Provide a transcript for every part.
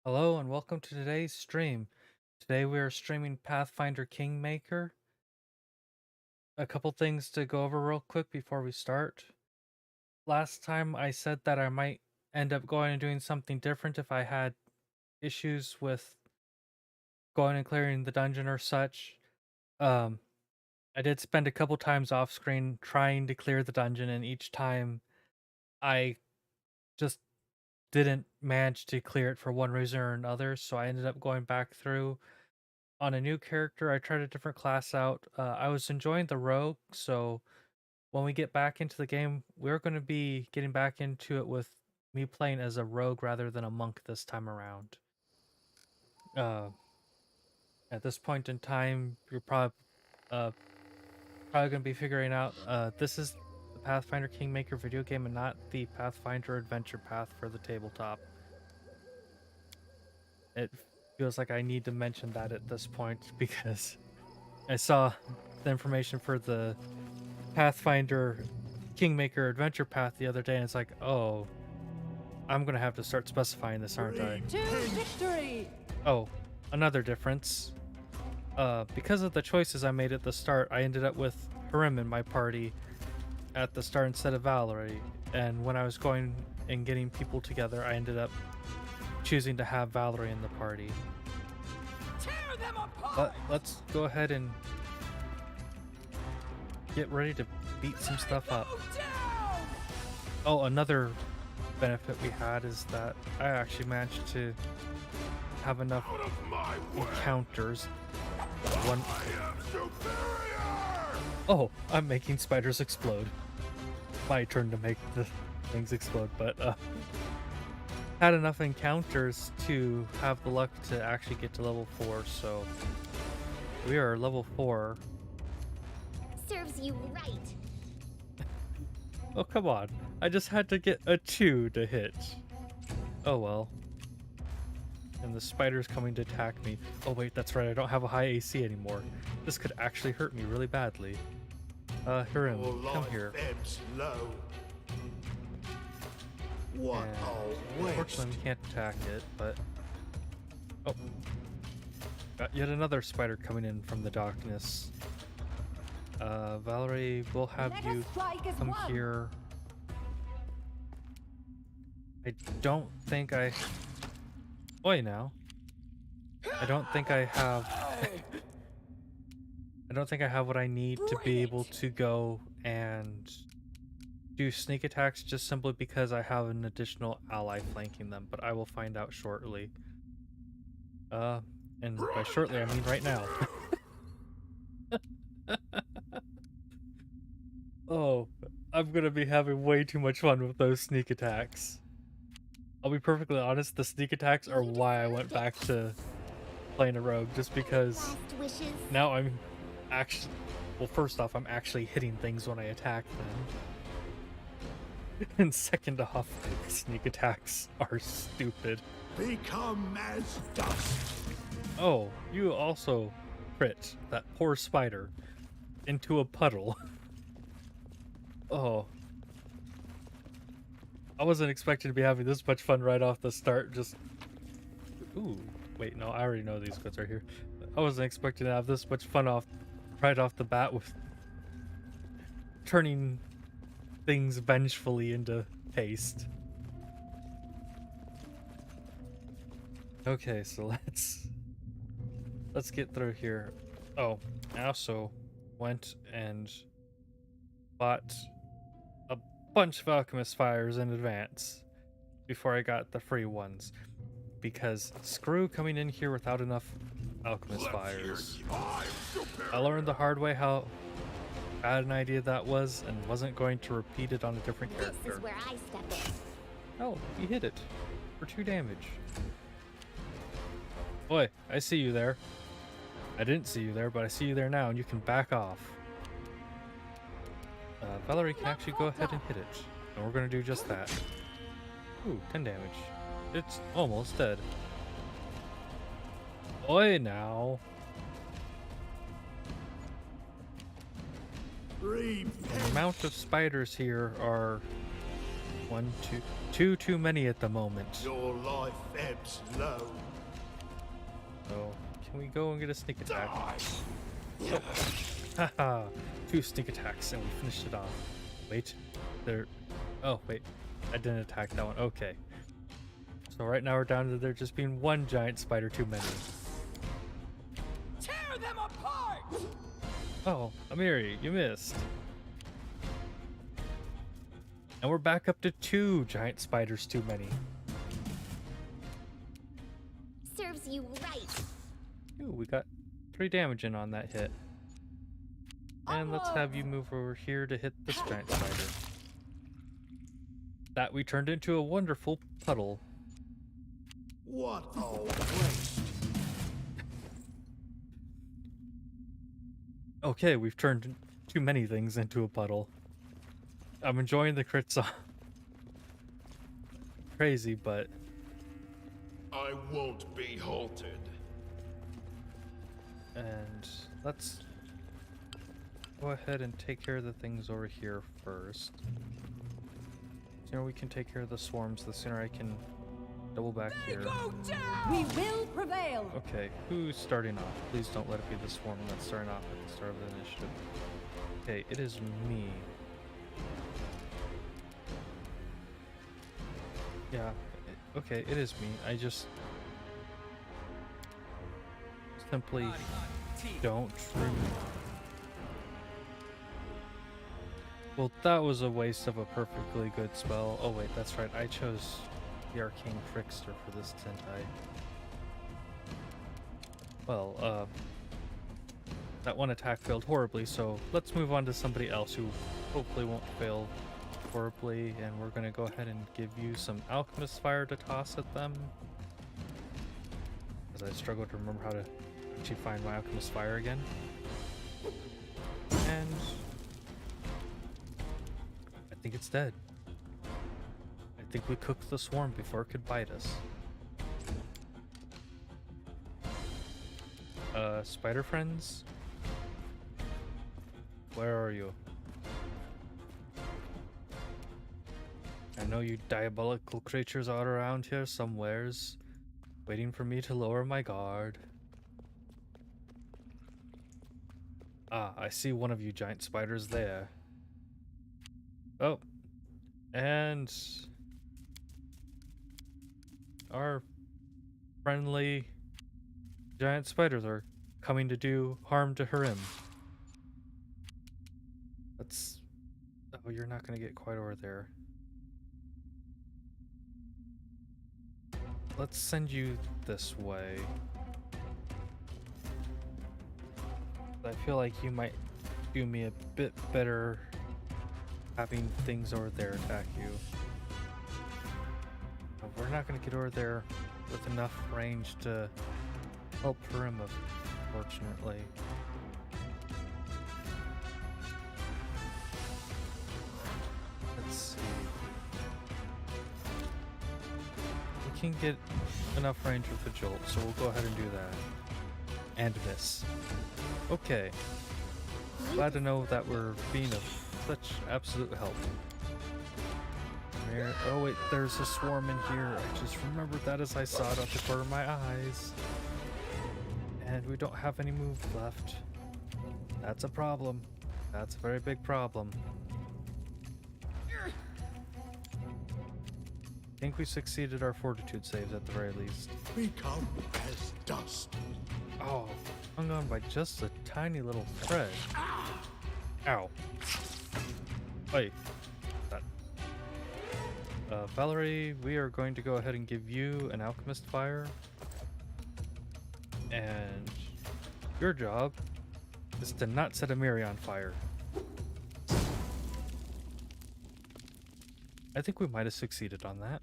Hello and welcome to today's stream. Today we are streaming Pathfinder Kingmaker. A couple things to go over real quick before we start. Last time I said that I might end up going and doing something different if I had issues with going and clearing the dungeon or such. Um, I did spend a couple times off screen trying to clear the dungeon, and each time I just didn't manage to clear it for one reason or another, so I ended up going back through on a new character. I tried a different class out. I was enjoying the rogue, so when we get back into the game, we're going to be getting back into it with me playing as a rogue rather than a monk this time around. Uh, at this point in time, you're uh, probably going to be figuring out this is the Pathfinder Kingmaker video game and not the Pathfinder Adventure Path for the tabletop. It feels like I need to mention that at this point because I saw the information for the Pathfinder Kingmaker Adventure Path the other day, and it's like, oh, I'm gonna have to start specifying this, aren't I? To victory! Oh, another difference. Because of the choices I made at the start, I ended up with Harim in my party at the start instead of Valerie. And when I was going and getting people together, I ended up choosing to have Valerie in the party. Tear them apart! But let's go ahead and get ready to beat some stuff up. Down! Oh, another benefit we had is that I actually managed to have enough encounters. One. Oh, I'm making spiders explode. My turn to make the things explode, but had enough encounters to have the luck to actually get to level 4, so we are level 4. Serves you right. Oh, come on. I just had to get a 2 to hit. Oh well. And the spider's coming to attack me. Oh wait, that's right, I don't have a high AC anymore. This could actually hurt me really badly. Hiram, come here. What And a waste. unfortunately, we can't attack it, but... Oh. Got yet another spider coming in from the darkness. Valerie, we'll have Let you us strike as come one. here. I don't think I... Oi now. I don't think I have... I don't think I have what I need to be able to go and do sneak attacks just simply because I have an additional ally flanking them, but I will find out shortly. And by shortly I mean right now. Oh, I'm gonna be having way too much fun with those sneak attacks. I'll be perfectly honest, the sneak attacks are why I went back to playing a rogue, just because Last wishes. now I'm actually... Well, first off, I'm actually hitting things when I attack them. And second off, sneak attacks are stupid. Become as dust. Oh, you also crit that poor spider into a puddle. Oh. I wasn't expecting to be having this much fun right off the start, just... Ooh, wait, no, I already know these goods are here. I wasn't expecting to have this much fun right off the bat with turning things vengefully into paste. Okay, so let's get through here. Oh, I also went and bought a bunch of alchemist fires in advance before I got the free ones, because screw coming in here without enough alchemist fires. I learned the hard way how bad an idea that was and wasn't going to repeat it on a different This character. is where I step in. Oh, he hit it for 2 damage. Boy, I see you there. I didn't see you there, but I see you there now, and you can back off. Valerie can actually go ahead and hit it, and we're going to do just that. Ooh, 10 damage. It's almost dead. Oi, now. The amount of spiders here are One, two too many at the moment. Your life ebbs low. So, can we go and get a sneak attack? Die. Haha, 2 sneak attacks and we finished it off. Wait, there. Oh, wait, I didn't attack that one. Okay. So right now we're down to there just being 1 giant spider too many. Tear them apart! Oh, Amiri, you missed. And we're back up to 2 giant spiders too many. Serves you right. Ooh, we got 3 damage in on that hit. And let's have you move over here to hit this giant spider. That we turned into a wonderful puddle. What a waste. Okay, we've turned too many things into a puddle. I'm enjoying the crit song. Crazy, but I won't be halted. and let's go ahead and take care of the things over here first. The sooner we can take care of the swarms, the sooner I can double back They here. go down! We will prevail! Okay, who's starting off? Please don't let it be the swarm that's starting off at the start of the initiative. Okay, it is me. Yeah, okay, it is me. I just simply don't remember. Well, that was a waste of a perfectly good spell. Oh wait, that's right. I chose the Arcane Trickster for this, didn't I? Well, that one attack failed horribly, so let's move on to somebody else who hopefully won't fail horribly, and we're gonna go ahead and give you some Alchemist Fire to toss at them. As I struggle to remember how to actually find my Alchemist Fire again. And I think it's dead. I think we cooked the swarm before it could bite us. Spider friends? Where are you? I know you diabolical creatures are around here somewheres, waiting for me to lower my guard. Ah, I see one of you giant spiders there. Oh, and our friendly giant spiders are coming to do harm to Harim. Let's... Oh, you're not going to get quite over there. Let's send you this way. I feel like you might do me a bit better having things over there attack you. But we're not going to get over there with enough range to help Harim, unfortunately. Let's see. We can get enough range with the jolt, so we'll go ahead and do that. And miss. Okay. Glad to know that we're being of such absolute help. Oh wait, there's a swarm in here. I just remembered that as I saw it out the corner of my eyes. And we don't have any move left. That's a problem. That's a very big problem. I think we succeeded our fortitude saves at the very least. Become as dust. Oh, hung on by just a tiny little thread. Ow. Wait. That. Valerie, we are going to go ahead and give you an Alchemist Fire. And your job is to not set Amiri on fire. I think we might have succeeded on that.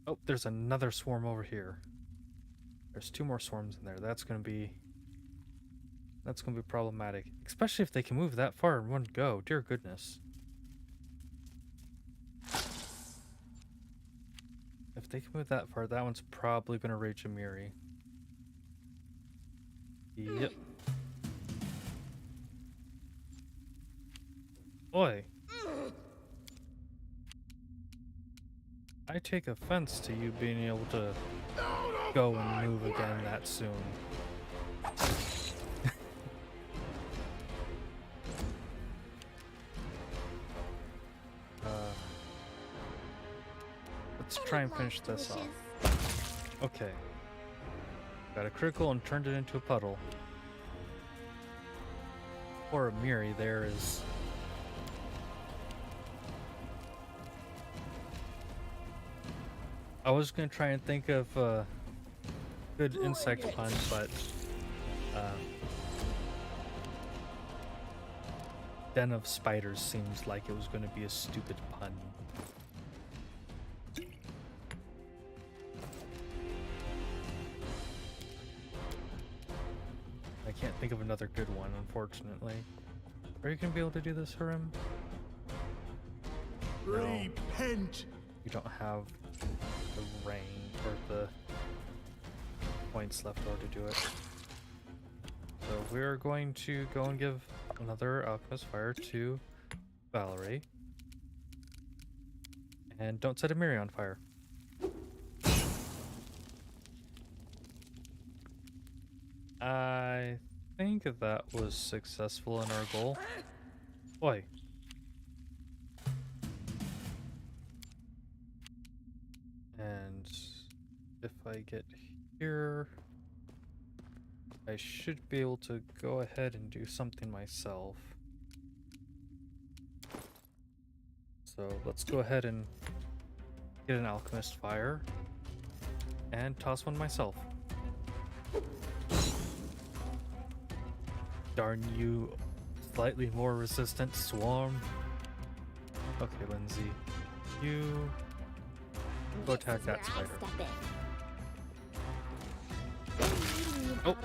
Oh, there's another swarm over here. There's 2 more swarms in there. That's gonna be problematic, especially if they can move that far in one go. Dear goodness. If they can move that far, that one's probably gonna rage Amiri. Yep. Oi. I take offense to you being able to go and move again that soon. Let's try and finish this off. Okay. Got a critical and turned it into a puddle. Poor Miri there is... I was gonna try and think of a good insect pun, but Den of Spiders seems like it was gonna be a stupid pun. I can't think of another good one, unfortunately. Are you gonna be able to do this, Harim? No. Repent! You don't have the range or the points left over to do it. So we're going to go and give another Alchemist Fire to Valerie. And don't set Amiri on fire. I think that was successful in our goal. Oi. And if I get here, I should be able to go ahead and do something myself. So let's go ahead and get an Alchemist Fire and toss one myself. Darn you, slightly more resistant swarm. Okay, Lindsay, you go attack that spider. Oh.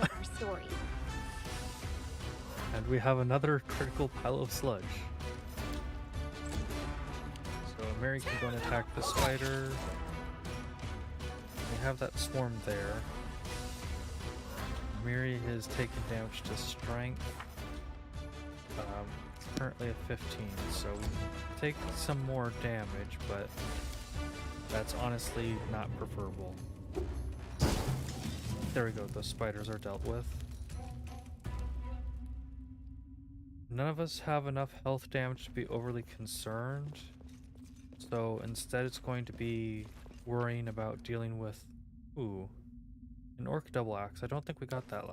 And we have another critical pile of sludge. So Mary can go and attack the spider. We have that swarm there. Miri has taken damage to strength. It's currently at 15, so we take some more damage, but that's honestly not preferable. There we go, those spiders are dealt with. None of us have enough health damage to be overly concerned, so instead it's going to be worrying about dealing with... Ooh. An orc double axe. I don't think we got that.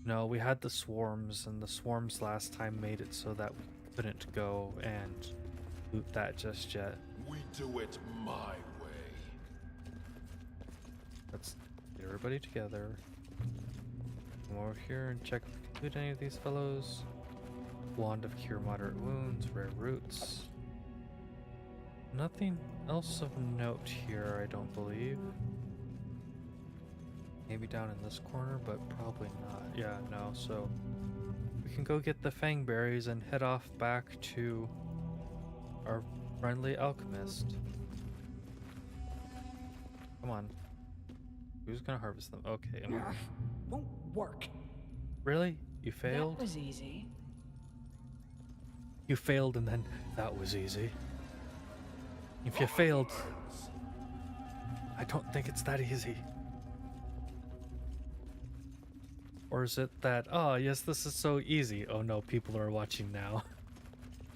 No, we had the swarms, and the swarms last time made it so that we couldn't go and loot that just yet. We do it my way. Let's get everybody together. Come over here and check if we can loot any of these fellows. Wand of Cure Moderate Wounds, Rare Roots. Nothing else of note here, I don't believe. Maybe down in this corner, but probably not. Yeah, no, so we can go get the Fang Berries and head off back to our friendly alchemist. Come on. Who's gonna harvest them? Okay. Won't work. Really? You failed? That was easy. You failed and then that was easy. If you failed, I don't think it's that easy. Or is it that, oh yes, this is so easy. Oh no, people are watching now.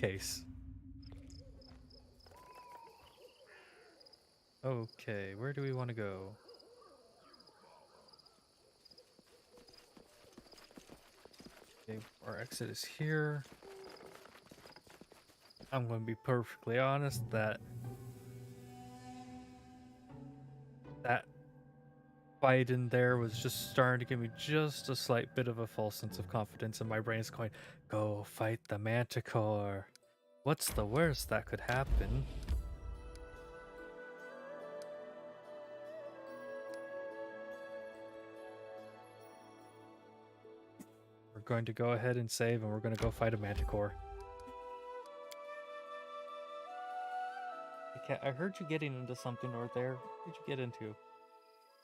Case. Okay, where do we want to go? Okay, our exit is here. I'm going to be perfectly honest that fight in there was just starting to give me just a slight bit of a false sense of confidence, and my brain is going, go fight the Manticore. What's the worst that could happen? We're going to go ahead and save, and we're going to go fight a Manticore. I heard you getting into something over there. What did you get into?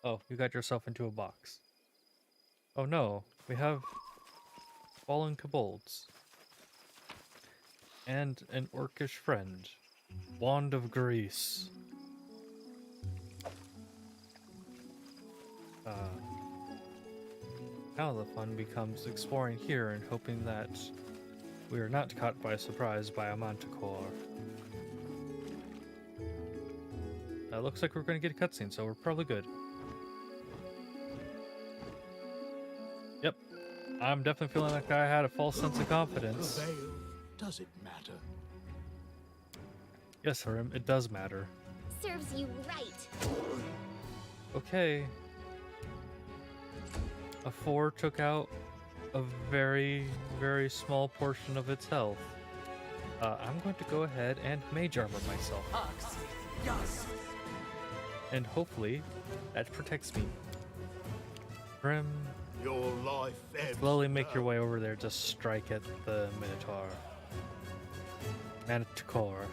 Oh, you got yourself into a box. Oh no, we have fallen kobolds. And an orcish friend. Wand of Grease. Now the fun becomes exploring here and hoping that we are not caught by surprise by a manticore. Looks like we're going to get a cutscene, so we're probably good. Yep, I'm definitely feeling like I had a false sense of confidence. Veil, does it matter? Yes, Harim, it does matter. Serves you right. Okay. A 4 took out a very, very small portion of its health. I'm going to go ahead and mage armor myself. Yes. And hopefully that protects me. Grim, Your life ebbs slowly make your now. way over there. Just strike at the Minotaur. Manticore.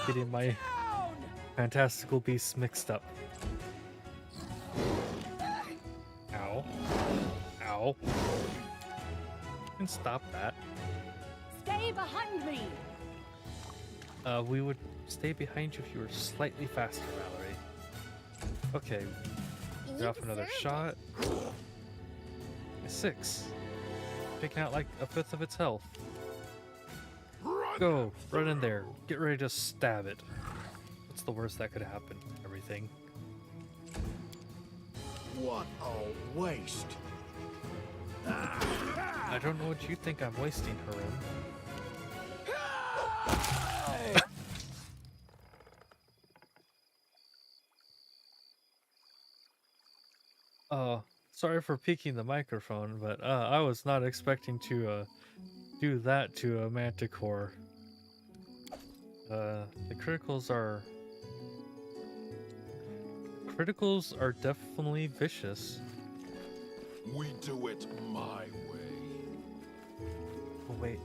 Getting my fantastical beasts mixed up. Ow. Ow. You can stop that. Stay behind me. We would stay behind you if you were slightly faster, Valerie. Okay, You get off another deserved shot. A 6. Taking out like a fifth of its health. Run! Go, run in there. Get ready to stab it. What's the worst that could happen? Everything. What a waste! I don't know what you think I'm wasting, Harim. Sorry for peeking the microphone, but I was not expecting to do that to a manticore. The criticals are definitely vicious. We do it my way. Oh wait,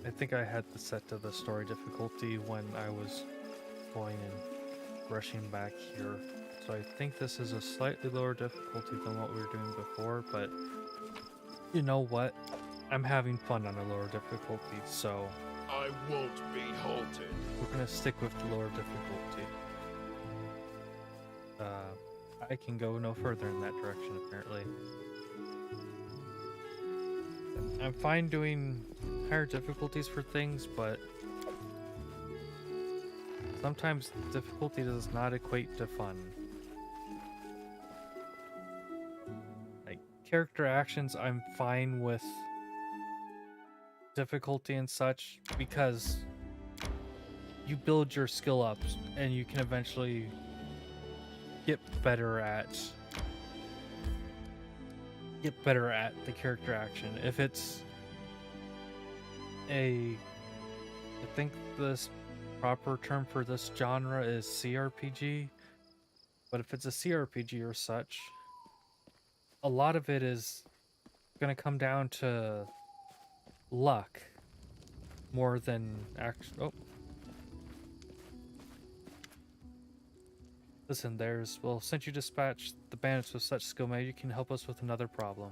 I think I had the set to the story difficulty when I was going and rushing back here. So I think this is a slightly lower difficulty than what we were doing before, but you know what? I'm having fun on a lower difficulty, so I won't be halted. we're gonna stick with the lower difficulty. I can go no further in that direction, apparently. I'm fine doing higher difficulties for things, but sometimes difficulty does not equate to fun. Like, character actions, I'm fine with difficulty and such because you build your skill up and you can eventually get better at the character action. If it's I think this proper term for this genre is CRPG, but if it's a CRPG or such, a lot of it is going to come down to luck more than action. Oh. Listen, since you dispatched the bandits with such skill, maybe you can help us with another problem.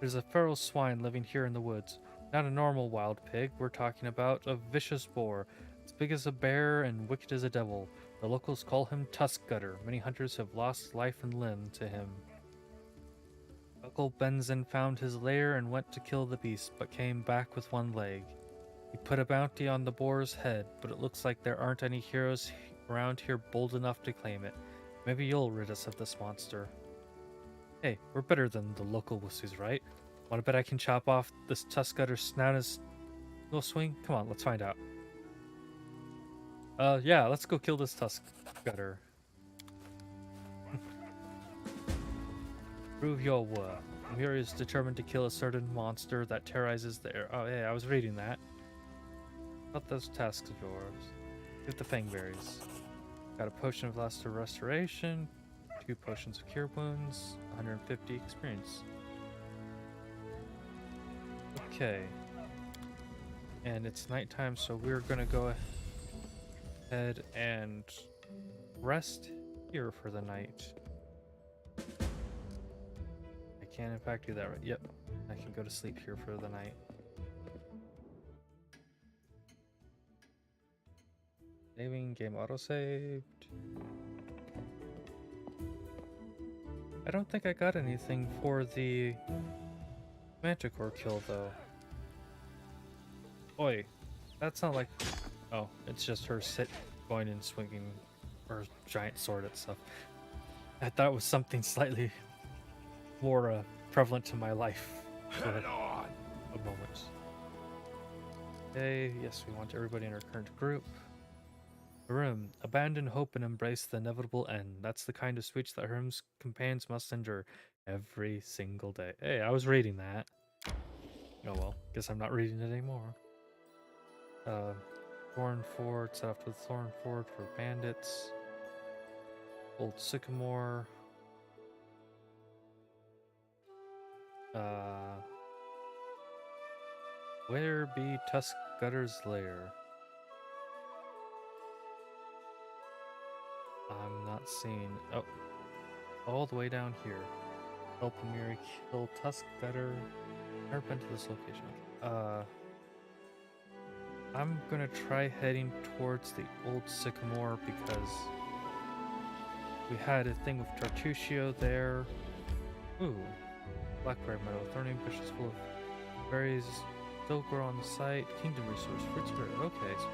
There's a feral swine living here in the woods. Not a normal wild pig, we're talking about a vicious boar, as big as a bear and wicked as a devil. The locals call him Tusk Gutter. Many hunters have lost life and limb to him. Uncle Benzin found his lair and went to kill the beast, but came back with one leg. He put a bounty on the boar's head, but it looks like there aren't any heroes around here bold enough to claim it. Maybe you'll rid us of this monster. Hey, we're better than the local wusses, right? Wanna bet I can chop off this Tusk Gutter's snout as little swing? Come on, let's find out. Yeah, let's go kill this Tusk Gutter. Prove your worth. Amir is determined to kill a certain monster that terrorizes the air. Oh, yeah, I was reading that. Not those tasks of yours. Get the Fangberries. Got a potion of Lasting Restoration, 2 potions of Cure Wounds, 150 experience. Okay. And it's nighttime, so we're gonna go ahead and rest here for the night. I can in fact do that, right? Yep. I can go to sleep here for the night. Saving game autosaved. I don't think I got anything for the Manticore kill though. Oi, that's not like. Oh, it's just her going and swinging her giant sword at stuff. I thought it was something slightly more prevalent to my life for Head on! a moment. Okay, yes, we want everybody in our current group. Harum, abandon hope and embrace the inevitable end. That's the kind of speech that Harum's companions must endure every single day. Hey, I was reading that. Oh well, guess I'm not reading it anymore. Thornford, set off to Thornford for bandits. Old Sycamore. Where be Tuskgutter's lair? I'm not seeing. Oh, all the way down here. Help Amiri kill Tuskgutter. Never been to this location. I'm gonna try heading towards the old Sycamore because we had a thing with Tartuccio there. Ooh, Blackberry Meadow. Thorny bushes full of berries still grow on the site. Kingdom resource, fruits berry. Okay, so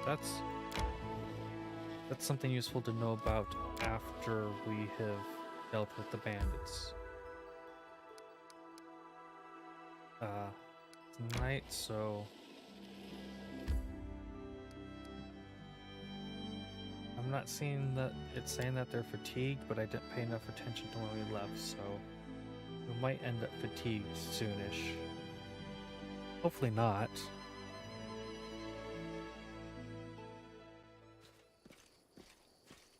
that's something useful to know about after we have dealt with the bandits. It's night, so I'm not seeing that it's saying that they're fatigued, but I didn't pay enough attention to when we left, so we might end up fatigued soonish. Hopefully not.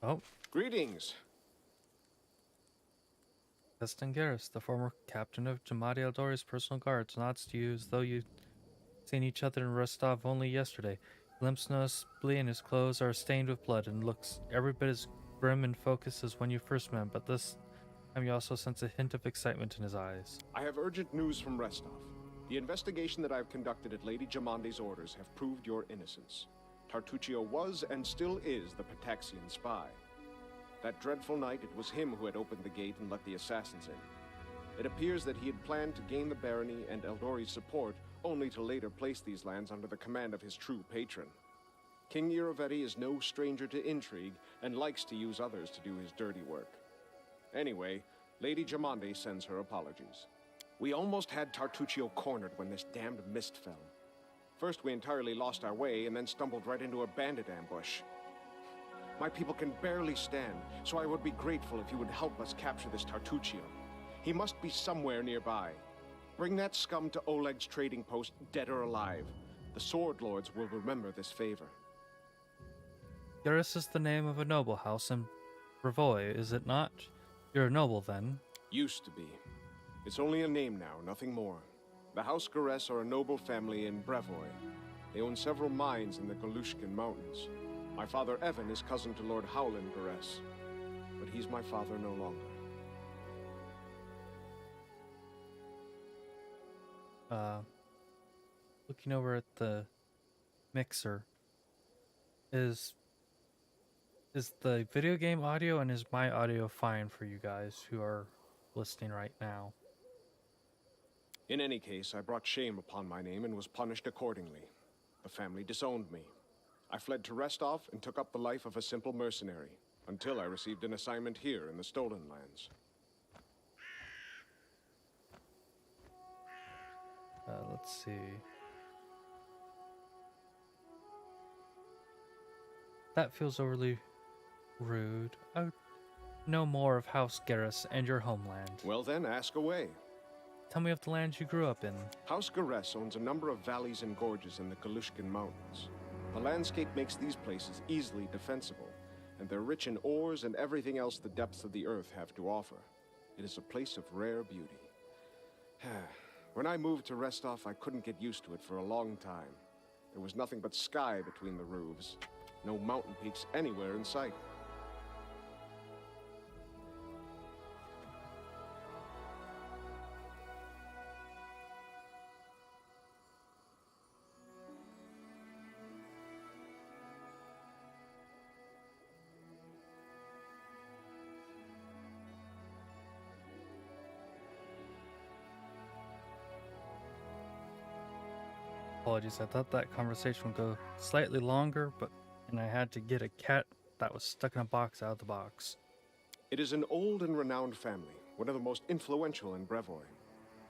Oh, Greetings. Keston Garrus, the former captain of Jamadi Eldori's personal guards, nods to you as though you'd seen each other in Rostov only yesterday. He limps noticeably and his clothes are stained with blood and looks every bit as grim and focused as when you first met him, but this time you also sense a hint of excitement in his eyes. I have urgent news from Restov. The investigation that I have conducted at Lady Jamandi's orders have proved your innocence. Tartuccio was and still is the Pataxian spy. That dreadful night, it was him who had opened the gate and let the assassins in. It appears that he had planned to gain the barony and Eldori's support, only to later place these lands under the command of his true patron. King Iravetti is no stranger to intrigue and likes to use others to do his dirty work. Anyway, Lady Jamandi sends her apologies. We almost had Tartuccio cornered when this damned mist fell. First we entirely lost our way and then stumbled right into a bandit ambush. My people can barely stand, so I would be grateful if you would help us capture this Tartuccio. He must be somewhere nearby. Bring that scum to Oleg's trading post, dead or alive. The Sword Lords will remember this favor. Garrus is the name of a noble house in Brevoy, is it not? You're a noble then. Used to be. It's only a name now, nothing more. The House Garess are a noble family in Brevoy. They own several mines in the Galushkin Mountains. My father Evan is cousin to Lord Howland Garess, but he's my father no longer. Looking over at the mixer, is the video game audio and is my audio fine for you guys who are listening right now? In any case, I brought shame upon my name and was punished accordingly. The family disowned me. I fled to Restov and took up the life of a simple mercenary, until I received an assignment here in the Stolen Lands. Let's see. That feels overly rude. I would know more of House Garrus and your homeland. Well then, ask away. Tell me of the land you grew up in. House Garess owns a number of valleys and gorges in the Galushkin Mountains. The landscape makes these places easily defensible, and they're rich in ores and everything else the depths of the earth have to offer. It is a place of rare beauty. When I moved to Restov, I couldn't get used to it for a long time. There was nothing but sky between the roofs. No mountain peaks anywhere in sight. Apologies, I thought that conversation would go slightly longer, and I had to get a cat that was stuck in a box out of the box. It is an old and renowned family, one of the most influential in Brevoy.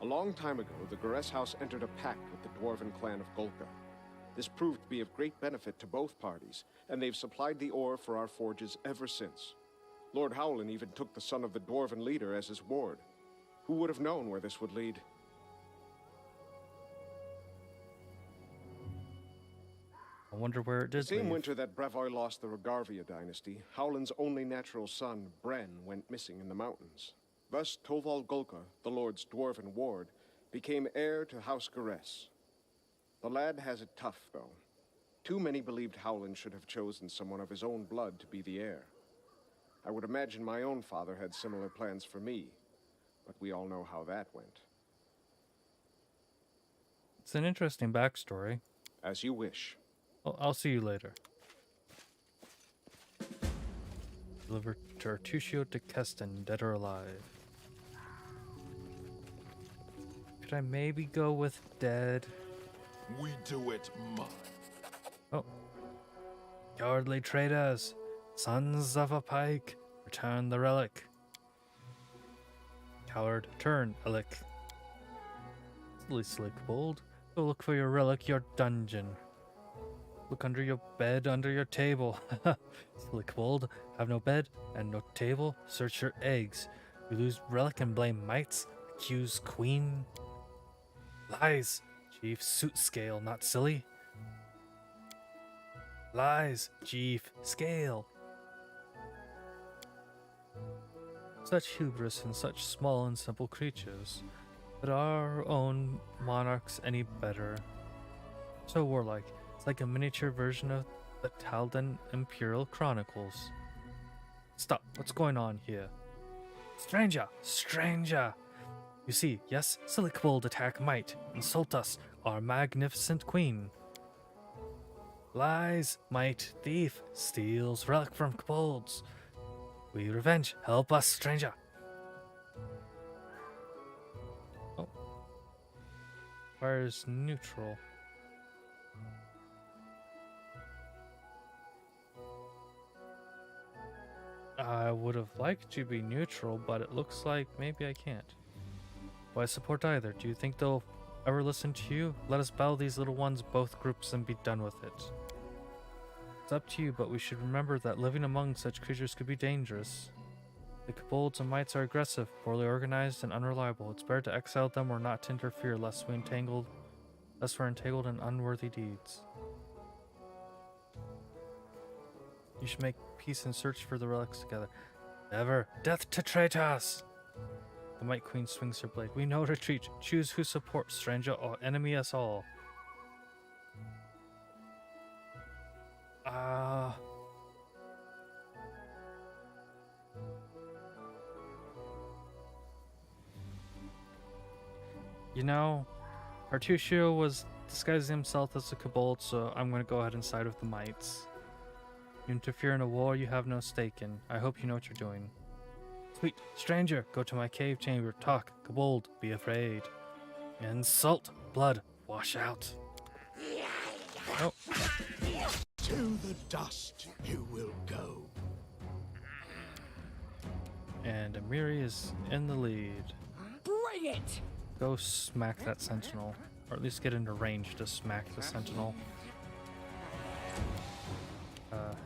A long time ago, the Garess house entered a pact with the dwarven clan of Golka. This proved to be of great benefit to both parties, and they've supplied the ore for our forges ever since. Lord Howland even took the son of the dwarven leader as his ward. Who would have known where this would lead? I wonder where it did The same leave. winter that Brevoy lost the Rogarvia dynasty, Howland's only natural son, Bren, went missing in the mountains. Thus, Toval Golka, the Lord's dwarven ward, became heir to House Garess. The lad has it tough, though. Too many believed Howland should have chosen someone of his own blood to be the heir. I would imagine my own father had similar plans for me, but we all know how that went. It's an interesting backstory. As you wish. Well, I'll see you later. Deliver Tartuccio to Keston, dead or alive. Could I maybe go with dead? We do it my Oh. Cowardly traitors, sons of a pike, return the relic. Coward, turn, Alec. Silly Slickbold, go look for your relic, your dungeon. Look under your bed, under your table. Slickbold, have no bed and no table, search your eggs. You lose relic and blame mites, accuse queen. Lies, chief suit scale, not silly. Lies, chief scale. Such hubris in such small and simple creatures, but are our own monarchs any better? So warlike, it's like a miniature version of the Taldan Imperial Chronicles. Stop, what's going on here? Stranger, stranger! You see, yes, Slickbold attack might, insult us, our magnificent queen. Lies, might, thief, steals relic from kobolds. We revenge, help us, stranger. Oh. Fires neutral. I would have liked to be neutral, but it looks like maybe I can't. Why support either? Do you think they'll ever listen to you? Let us battle these little ones, both groups, and be done with it. It's up to you, but we should remember that living among such creatures could be dangerous. The kobolds and mites are aggressive, poorly organized, and unreliable. It's better to exile them or not to interfere, lest we're entangled in unworthy deeds. You should make peace and search for the relics together. Never! Death to traitors! The Might Queen swings her blade. We know retreat. Choose who supports, stranger, or enemy us all. You know, Tartuccio was disguising himself as a kobold, so I'm going to go ahead and side with the mites. You interfere in a war you have no stake in. I hope you know what you're doing. Sweet stranger, go to my cave chamber. Talk, kobold, be afraid. Insult, blood, wash out. Oh. To the dust you will go. And Amiri is in the lead. Bring it! Go smack that sentinel. Or at least get into range to smack the sentinel.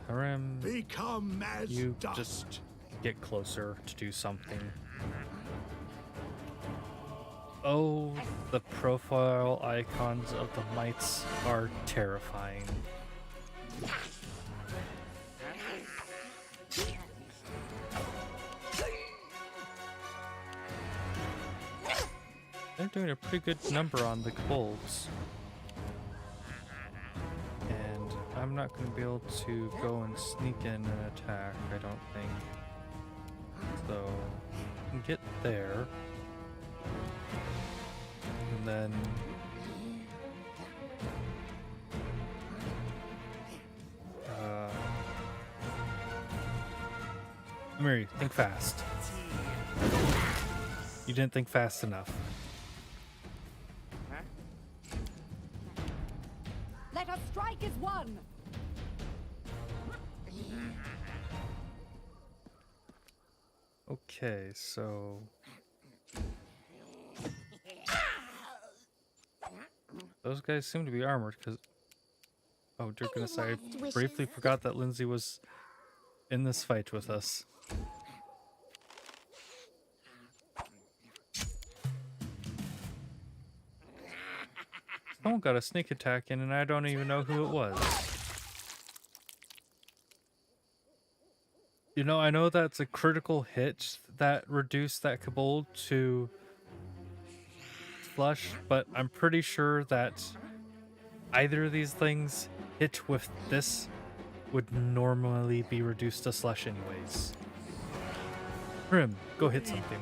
Harim, Become as you dust. just get closer to do something. Oh, the profile icons of the mites are terrifying. They're doing a pretty good number on the kobolds. And I'm not going to be able to go and sneak in and attack, I don't think. So, I can get there. And then... Mary, think fast. You didn't think fast enough. Let us strike as one! Okay, so those guys seem to be armored because oh dear Any goodness, I last briefly wishes? forgot that Lindsay was in this fight with us. Someone got a sneak attack in and I don't even know who it was. You know, I know that's a critical hit that reduced that kobold to flush, but I'm pretty sure that either of these things hit with this would normally be reduced to slush anyways. Grim, go hit something.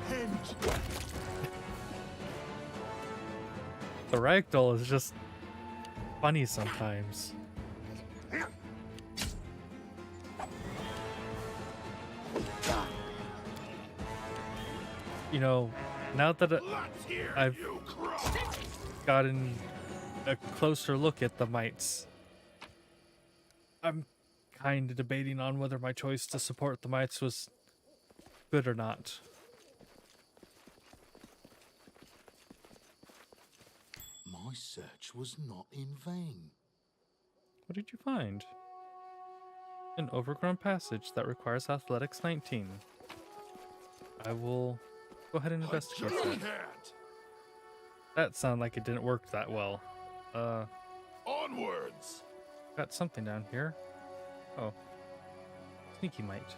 The ragdoll is just funny sometimes. You know, now that I've gotten a closer look at the mites, I'm kind of debating on whether my choice to support the mites was good or not. My search was not in vain. What did you find? An overgrown passage that requires athletics 19. I will go ahead and investigate that. That sounded like it didn't work that well. Onwards! Got something down here. Oh. Sneaky mite.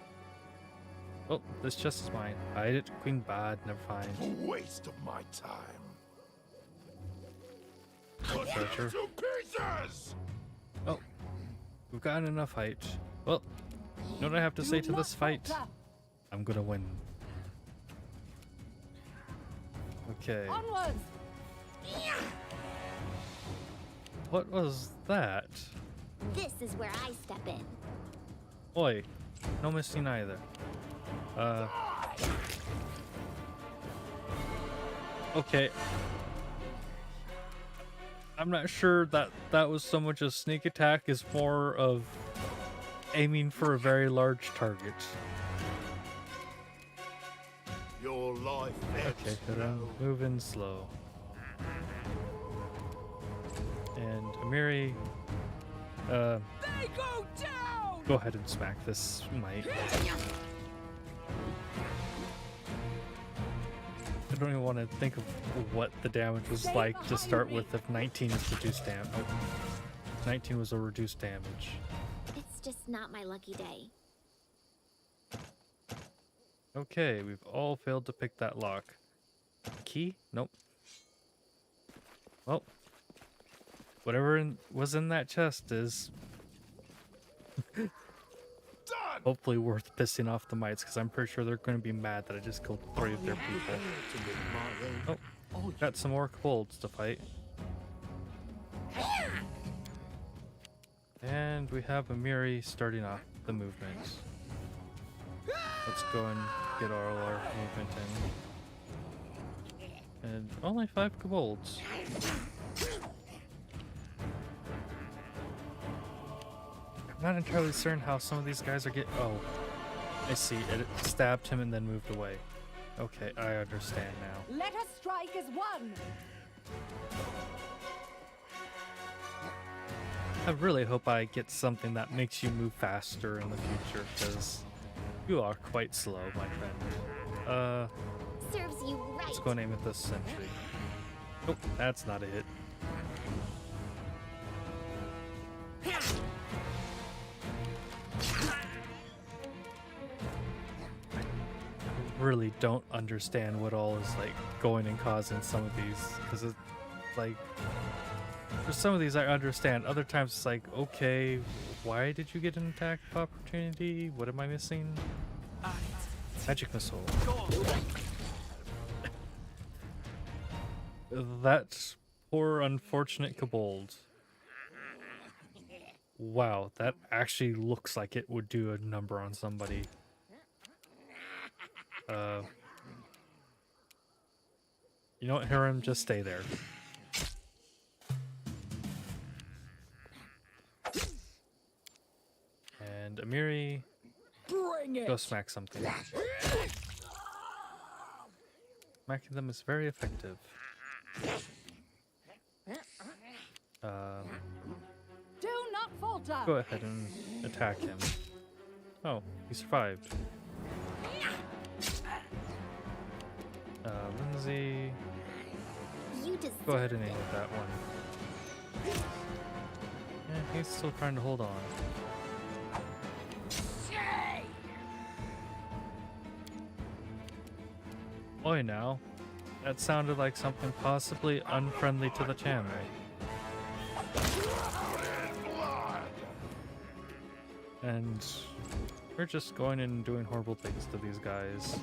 Oh, this chest is mine. Hide it. Queen bad. Never find. A waste of my time. Treasure. To pieces! Oh. We've gotten enough height. Well, you know what I have to say to this fight? I'm gonna win. Okay. Onwards! What was that? This is where I step in. Oi. No missing either. Okay. I'm not sure that that was so much a sneak attack as more of aiming for a very large target. Your life Okay, ebbs but I'm low. moving slow. And Amiri, They go down! go ahead and smack this mite. I don't even want to think of what the damage was like to start with if 19 is reduced damage. Oh, 19 was a reduced damage. It's just not my lucky day. Okay, we've all failed to pick that lock. Key? Nope. Well, whatever was in that chest is Done! hopefully worth pissing off the mites, because I'm pretty sure they're going to be mad that I just killed 3 of their people. To live my own. Oh, got some more kobolds to fight. And we have Amiri starting off the movement. Let's go and get all our movement in. And only 5 kobolds. I'm not entirely certain how some of these guys are getting... Oh, I see. It stabbed him and then moved away. Okay, I understand now. Let us strike as one! I really hope I get something that makes you move faster in the future, because you are quite slow, my friend. Serves you right. Let's go and aim at this sentry. Nope, that's not a hit. I really don't understand what all is like going and causing some of these, because it's like for some of these I understand, other times it's like, okay, why did you get an attack of opportunity? What am I missing? Magic missile. That poor unfortunate kobold. Wow, that actually looks like it would do a number on somebody. You know what, Hiram? Just stay there. Amiri, Bring it. go smack something. Smacking them is very effective. Do not falter. Go ahead and attack him. Oh, he survived. Lindsay, You deserve go ahead and aim it. at that one. Yeah, he's still trying to hold on. Oi now. That sounded like something possibly unfriendly to the channel. And we're just going in and doing horrible things to these guys.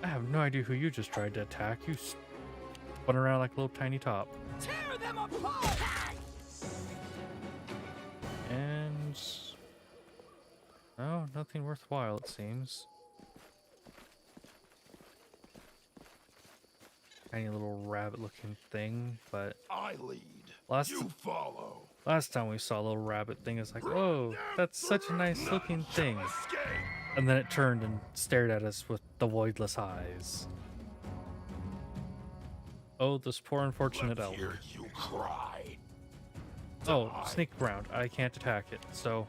I have no idea who you just tried to attack. You spun around like a little tiny top. Tear them apart. And... oh, nothing worthwhile it seems. Tiny little rabbit looking thing, but I lead. last You follow. last time we saw a little rabbit thing, it's like, oh, that's such a nice looking thing. Escape. And then it turned and stared at us with the voidless eyes. Oh, this poor unfortunate Let's elk. hear you cry. Oh, sneak around. I can't attack it, so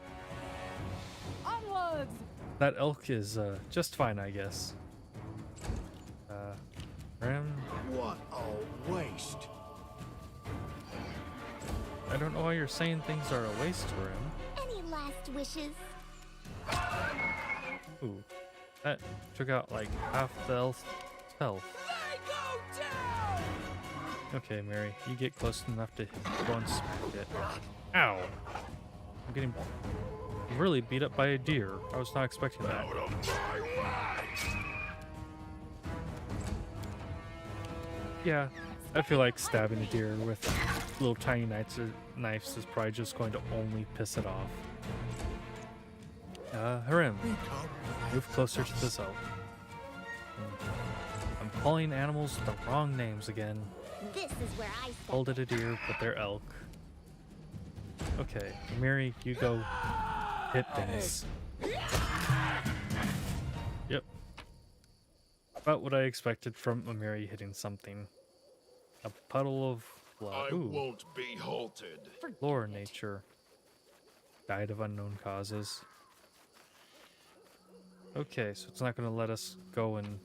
Onwards. that elk is just fine, I guess. Ram, What a waste. I don't know why you're saying things are a waste for him. Any last wishes? Ooh, that took out like half the elf's health. They go down. Okay, Mary, you get close enough to go and smack it. Ow! I'm getting really beat up by a deer. I was not expecting that. Out of my way. Yeah, I feel like stabbing a deer with little tiny knives is probably just going to only piss it off. Harim, move closer to this elk. I'm calling animals the wrong names again. This is where I step Called it a deer, but they're elk. Okay, Mary, you go hit things. Yep. About what I expected from a Mary hitting something. A puddle of blood. I Ooh, won't be halted. lore nature. Died of unknown causes. Okay, so it's not going to let us go and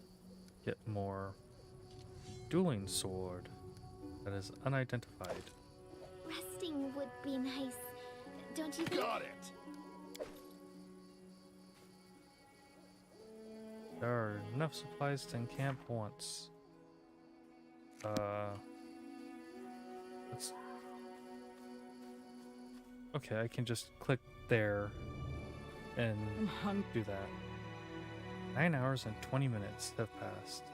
get more dueling sword. That is unidentified. Resting would be nice. Don't you think? Got it. There are enough supplies to encamp once. Let's... okay, I can just click there and I'm hungry. do that. 9 hours and 20 minutes have passed.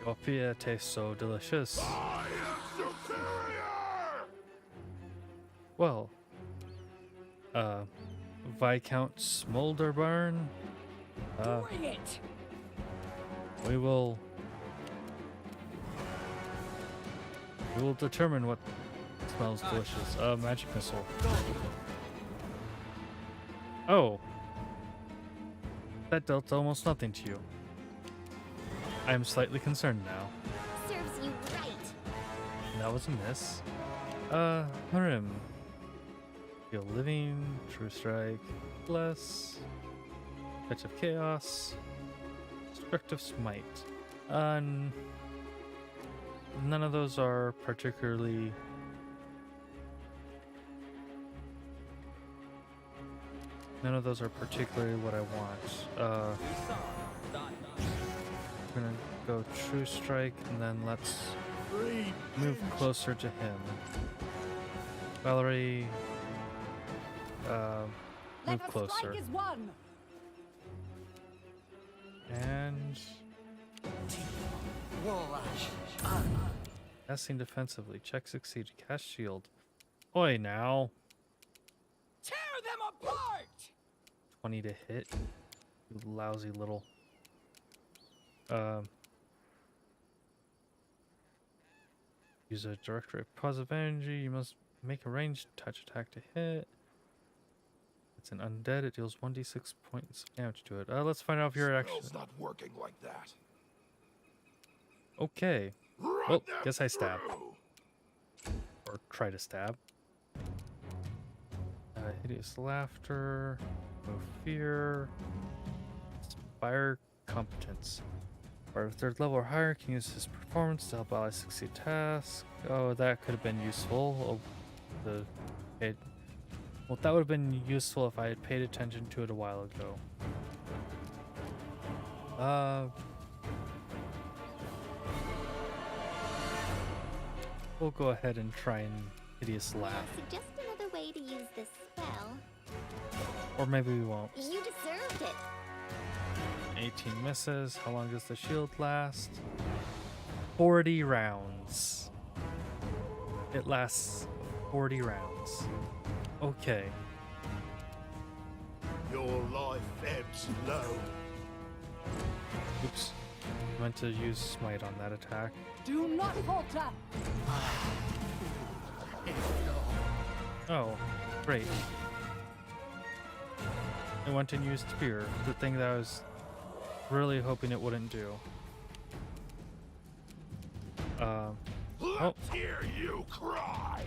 Your beer tastes so delicious. I am superior. Well, Viscount Smolderburn, Bring it. we will determine what smells delicious. Magic missile. Oh, that dealt almost nothing to you. I am slightly concerned now. Serves you right. That was a miss. Harim. Feel living, true strike, bless, touch of chaos, destructive smite. None of those are particularly what I want. We're gonna go true strike and then let's move closer to him. Valerie, move Let us closer. strike as one. And casting defensively. Check succeed. Cast shield. Oi now. Tear them apart. 20 to hit. You lousy little. Use a directory of positive energy. You must make a ranged touch attack to hit. It's an undead. It deals 1d6 points of damage to it. Let's find out if you're actually... Spell's not working like that. Okay. Run Well, them guess I stab. through. Or try to stab. Hideous laughter. No fear. Inspire competence. Or 3rd level or higher can use his performance to help allies succeed tasks. Oh, that could have been useful. Oh, well, that would have been useful if I had paid attention to it a while ago. We'll go ahead and try and hideous laugh. Suggest another way to use this spell. Or maybe we won't. You deserved it. 18 misses. How long does the shield last? 40 rounds. It lasts 40 rounds. Okay. Your life ebbs low. Oops. I meant to use smite on that attack. Do not falter. Oh, great. I went and used fear, the thing that I was really hoping it wouldn't do. Let's hear you cry.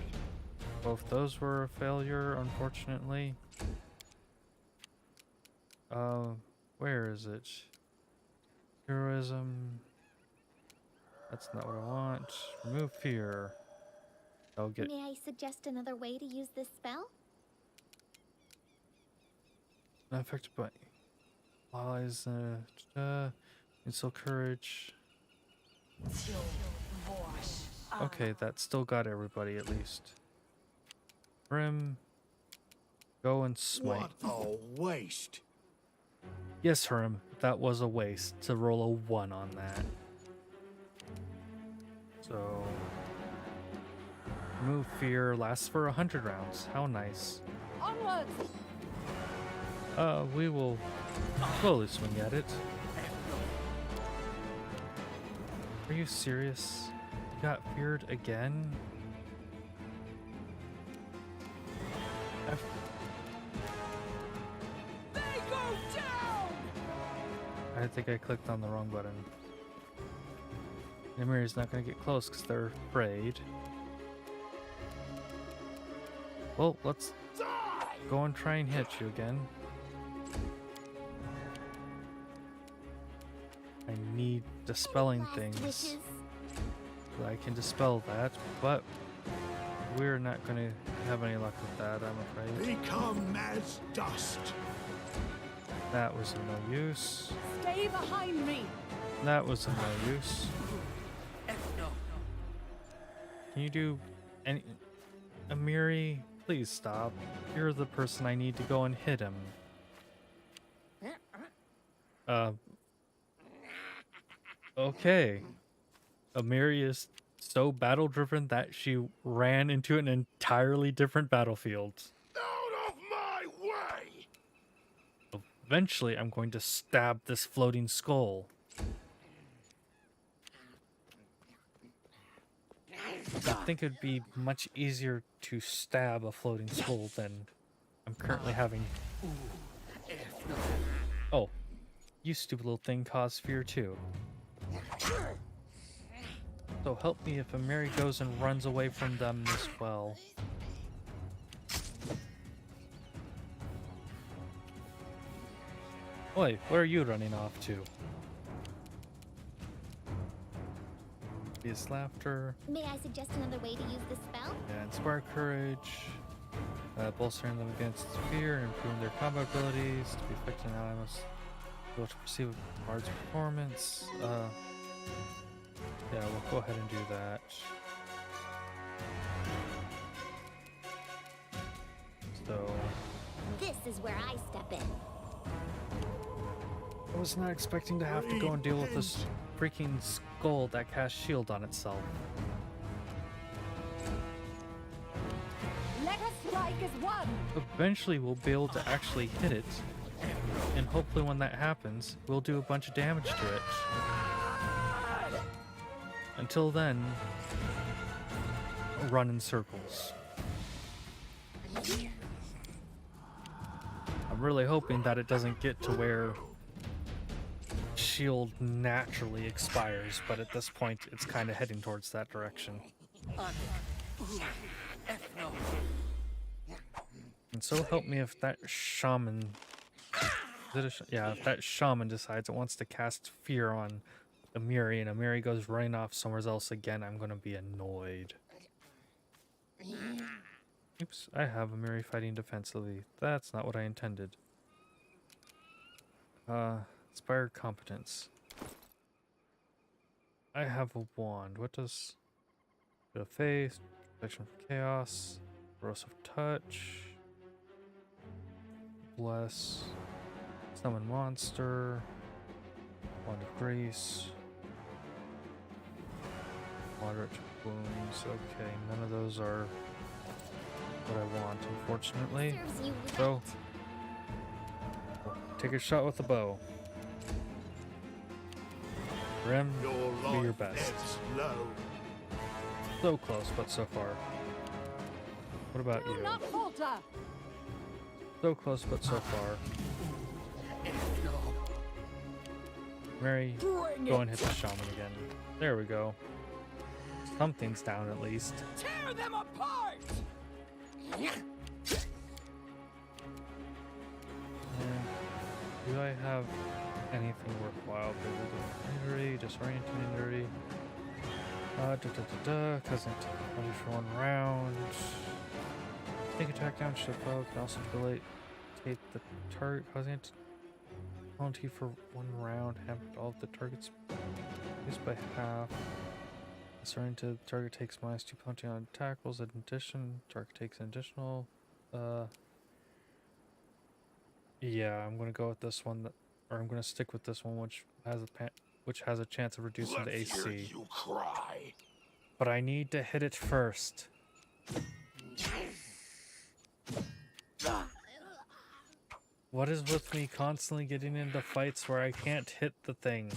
Both those were a failure, unfortunately. Where is it? Heroism. That's not what I want. Remove fear. I'll get... May I suggest another way to use this spell? Not affected by allies. Insult courage. Okay, that still got everybody at least. Brim. Go and smite. What a waste. Yes, Herm, that was a waste to roll a 1 on that. So, remove fear lasts for 100 rounds. How nice. Onwards. We will slowly swing at it. Are you serious? You got feared again? They go down. I think I clicked on the wrong button. Ymiri's not going to get close because they're afraid. Well, let's go and try and hit you again. I need dispelling Last things wishes. so I can dispel that, but we're not going to have any luck with that, I'm afraid. Become as dust. That was of no use. Stay behind me. That was of no use. Can you do any... Amiri, please stop. You're the person I need to go and hit him. Okay. Amiri is so battle-driven that she ran into an entirely different battlefield. Out of my way. Eventually, I'm going to stab this floating skull. I think it'd be much easier to stab a floating skull than I'm currently having. Oh, you stupid little thing cause fear too. So help me if Amiri goes and runs away from them as well. Oi, where are you running off to? Hideous laughter. May I suggest another way to use this spell? Yeah, inspire courage. Bolstering them against fear and improving their combat abilities. To be effective now, I must be able to perceive a bard's performance. Yeah, we'll go ahead and do that. So, This is where I step in. I was not expecting to have to go and deal with this freaking skull that casts shield on itself. Let us strike as one. Eventually we'll be able to actually hit it, and hopefully when that happens, we'll do a bunch of damage to it. Until then, run in circles. I'm really hoping that it doesn't get to where shield naturally expires, but at this point it's kind of heading towards that direction. And so help me if that shaman... yeah, if that shaman decides it wants to cast fear on Amiri and Amiri goes running off somewhere else again, I'm gonna be annoyed. Oops, I have Amiri fighting defensively. That's not what I intended. Inspired competence. I have a wand. What does... Bit of faith, protection from chaos, corrosive touch, bless, summon monster, wand of grace, moderate wounds. Okay, none of those are what I want, unfortunately. Serves you So, right. take a shot with the bow. Grim, Your do life your best. ebbs low. So close, but so far. What about Do you? not falter. So close, but so far. Mary, Bring go it. and hit the shaman again. There we go. Something's down at least. Tear them apart. And do I have anything worthwhile? Injury, disorienting injury. Cousin only for 1 round. Sneak attack down shipwell can also debilitate the target, causing it to penalty for 1 round. Have all of the targets reduced by half. Disoriented to the target takes -2 penalty on attack rolls. In addition, target takes an additional. Yeah, I'm gonna go with this one, or I'm gonna stick with this one, which has a chance of reducing the Let's hear AC. you cry. But I need to hit it first. What is with me constantly getting into fights where I can't hit the thing?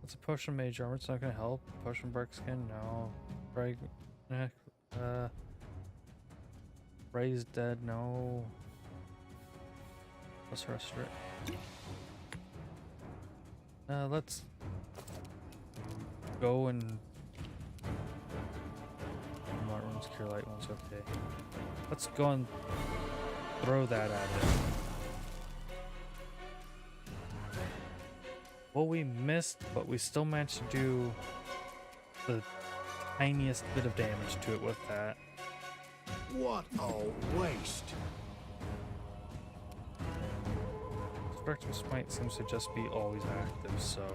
What's a potion mage armor? It's not gonna help. Potion bark skin? No. Raised dead? No. Let's rest it. Let's go and not runes cure light ones. Okay. Let's go and throw that at it. Well, we missed, but we still managed to do the tiniest bit of damage to it with that. What a waste. Constructive smite seems to just be always active, so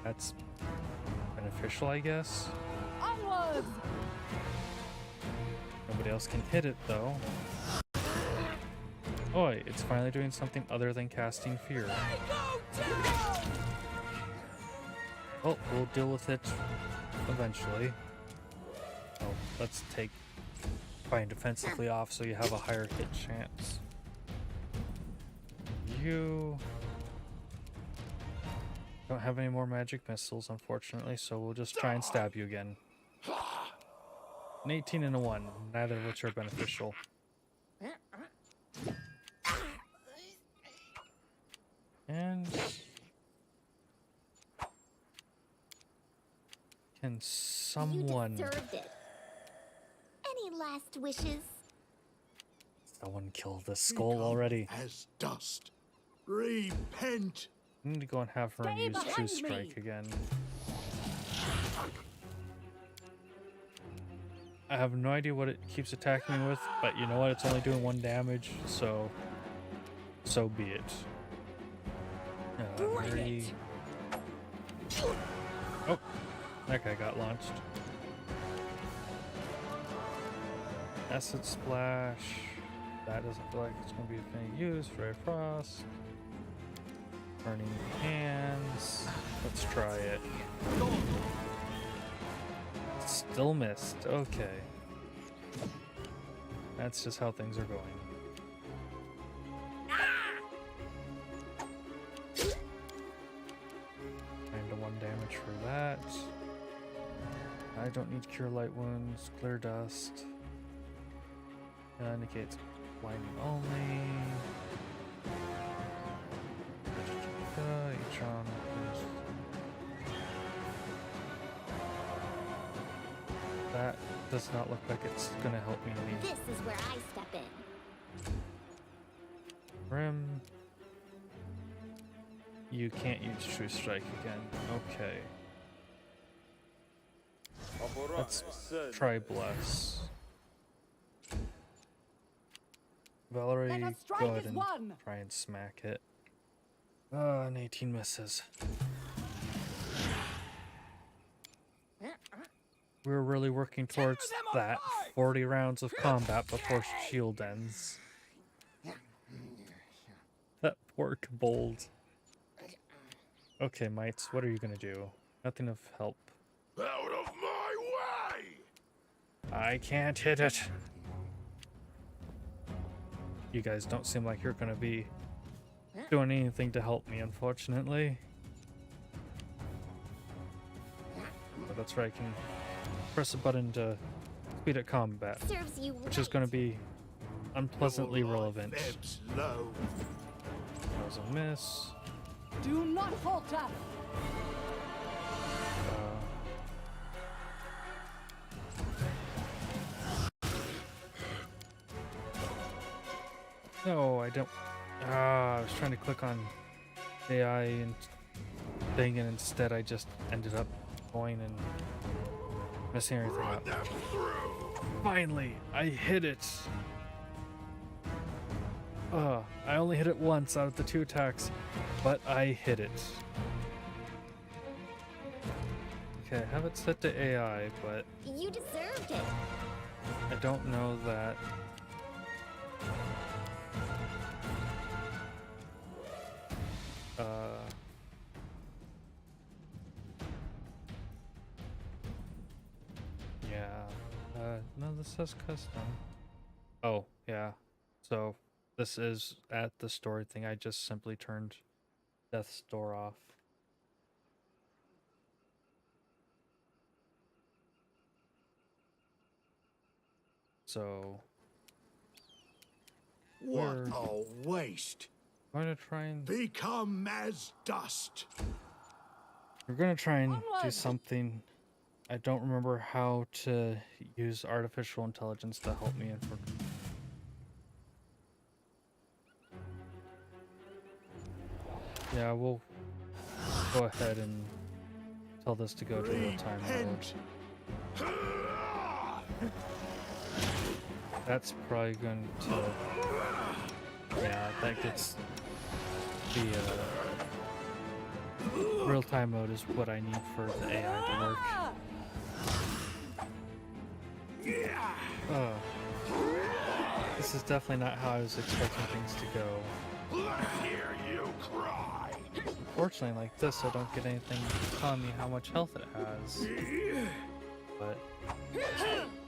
that's beneficial, I guess. Onwards. Nobody else can hit it, though. Oh, it's finally doing something other than casting fear. They go down. Well, we'll deal with it eventually. Oh, let's take fighting defensively off so you have a higher hit chance. You don't have any more magic missiles, unfortunately, so we'll just try and stab you again. An 18 and a 1, neither of which are beneficial. And can someone... You deserved it. Any last wishes? Someone kill the skull already. As dust. Repent. I need to go and have her Stay use True behind Strike me. again. I have no idea what it keeps attacking me with, but you know what? It's only doing 1 damage, so be it. Bring Mary... it. Oh, that guy got launched. Acid Splash. That doesn't feel like it's going to be of any use. Ray of Frost. Burning Hands. Let's try it. Still missed. Okay. That's just how things are going. I don't need cure light wounds. Clear dust. Indicates blinding only. Etron. That does not look like it's gonna help me any. This is where I step in. Rim. You can't use True Strike again. Okay. Let's try Bless. Valerie, Let us strike go ahead as and one. try and smack it. An 18 misses. We're really working towards them that. apart! 40 rounds of combat before shield ends. That poor kobold. Okay, mites, what are you gonna do? Nothing of help. Out of my way! I can't hit it. You guys don't seem like you're gonna be doing anything to help me, unfortunately. But that's right, I can press a button to speed up combat, Serves you which is gonna be unpleasantly Your life relevant. ebbs low. That was a miss. Do not falter. No, I don't. I was trying to click on AI and thing, and instead I just ended up going and messing everything Run up. them through. Finally, I hit it. I only hit it once out of the 2 attacks, but I hit it. Okay, I have it set to AI, but You deserved it. I don't know that. Yeah. No, this says custom. Oh, yeah. So this is at the story thing. I just simply turned Death's Door off. So What We're- a waste. I'm gonna try and Become as dust. we're gonna try and do Onward! something. I don't remember how to use artificial intelligence to help me. Yeah, we'll go ahead and tell this to go to real time mode. Repent. That's probably going to. Yeah, that gets the real time mode is what I need for the AI to work. Ah! This is definitely not how I was expecting things to go. Let's hear you cry. Unfortunately, like this, I don't get anything telling me how much health it has. But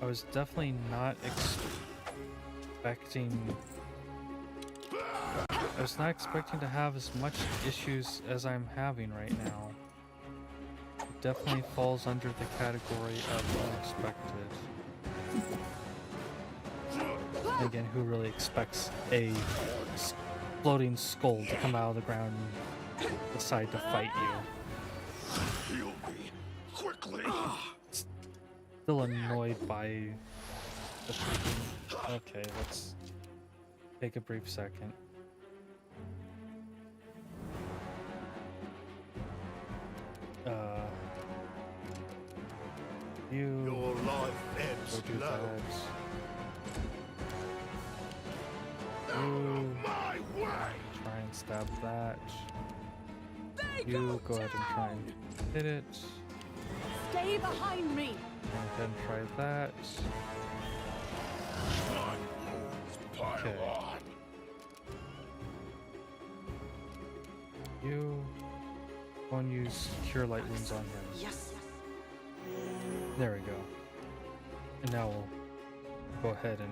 I was definitely not expecting. I was not expecting to have as much issues as I'm having right now. It definitely falls under the category of unexpected. And again, who really expects a floating skull to come out of the ground and decide to fight you? Heal me quickly. Still annoyed by the freaking... Okay, let's take a brief second. Your life Go ebbs do low. that. Out You of my way. try and stab that. They You go ahead and down! try and hit it. Stay behind me. Go ahead and try that. My wounds pile Okay. on. You go and use Cure Light Wounds on him. Yes. There we go. And now we'll go ahead and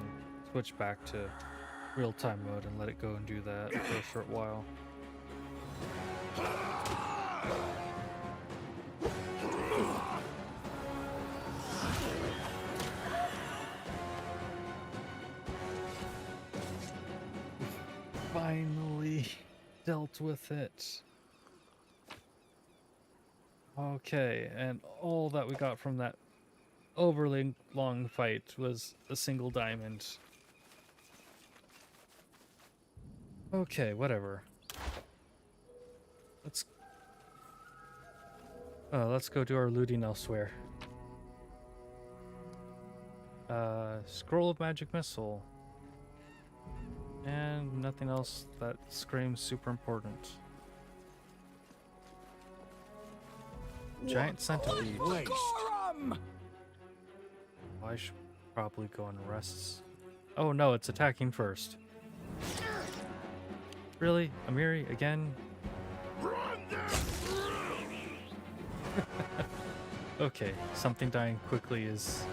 switch back to real-time mode and let it go and do that for a short while. dealt with it. Okay, and all that we got from that overly long fight was a single diamond. Okay, whatever. Let's go do our looting elsewhere. Scroll of Magic Missile. And nothing else that screams super important. Giant centipede. Waste. I should probably go and rest. Oh no, it's attacking first. Really? Amiri again? Okay, something dying quickly is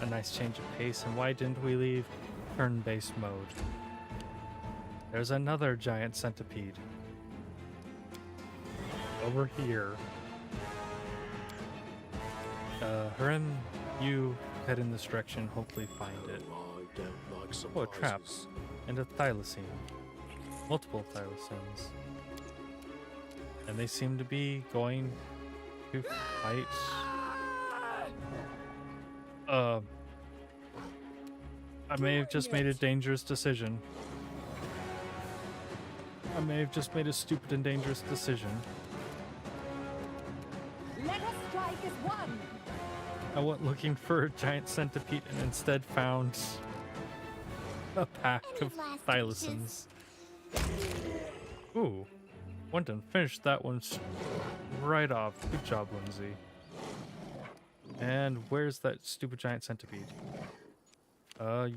a nice change of pace, and why didn't we leave turn-based mode? There's another giant centipede. Over here. Harim, you head in this direction, hopefully find it. I don't like Oh, a trap. surprises. And a thylacine. Multiple thylacines. And they seem to be going to fight. I may have just made a dangerous decision. I may have just made a stupid and dangerous decision. Let us strike as one. I went looking for a giant centipede and instead found a pack Any of last thylacines. Ooh, went and finished that one right off. Good job, Lindsay. And where's that stupid giant centipede?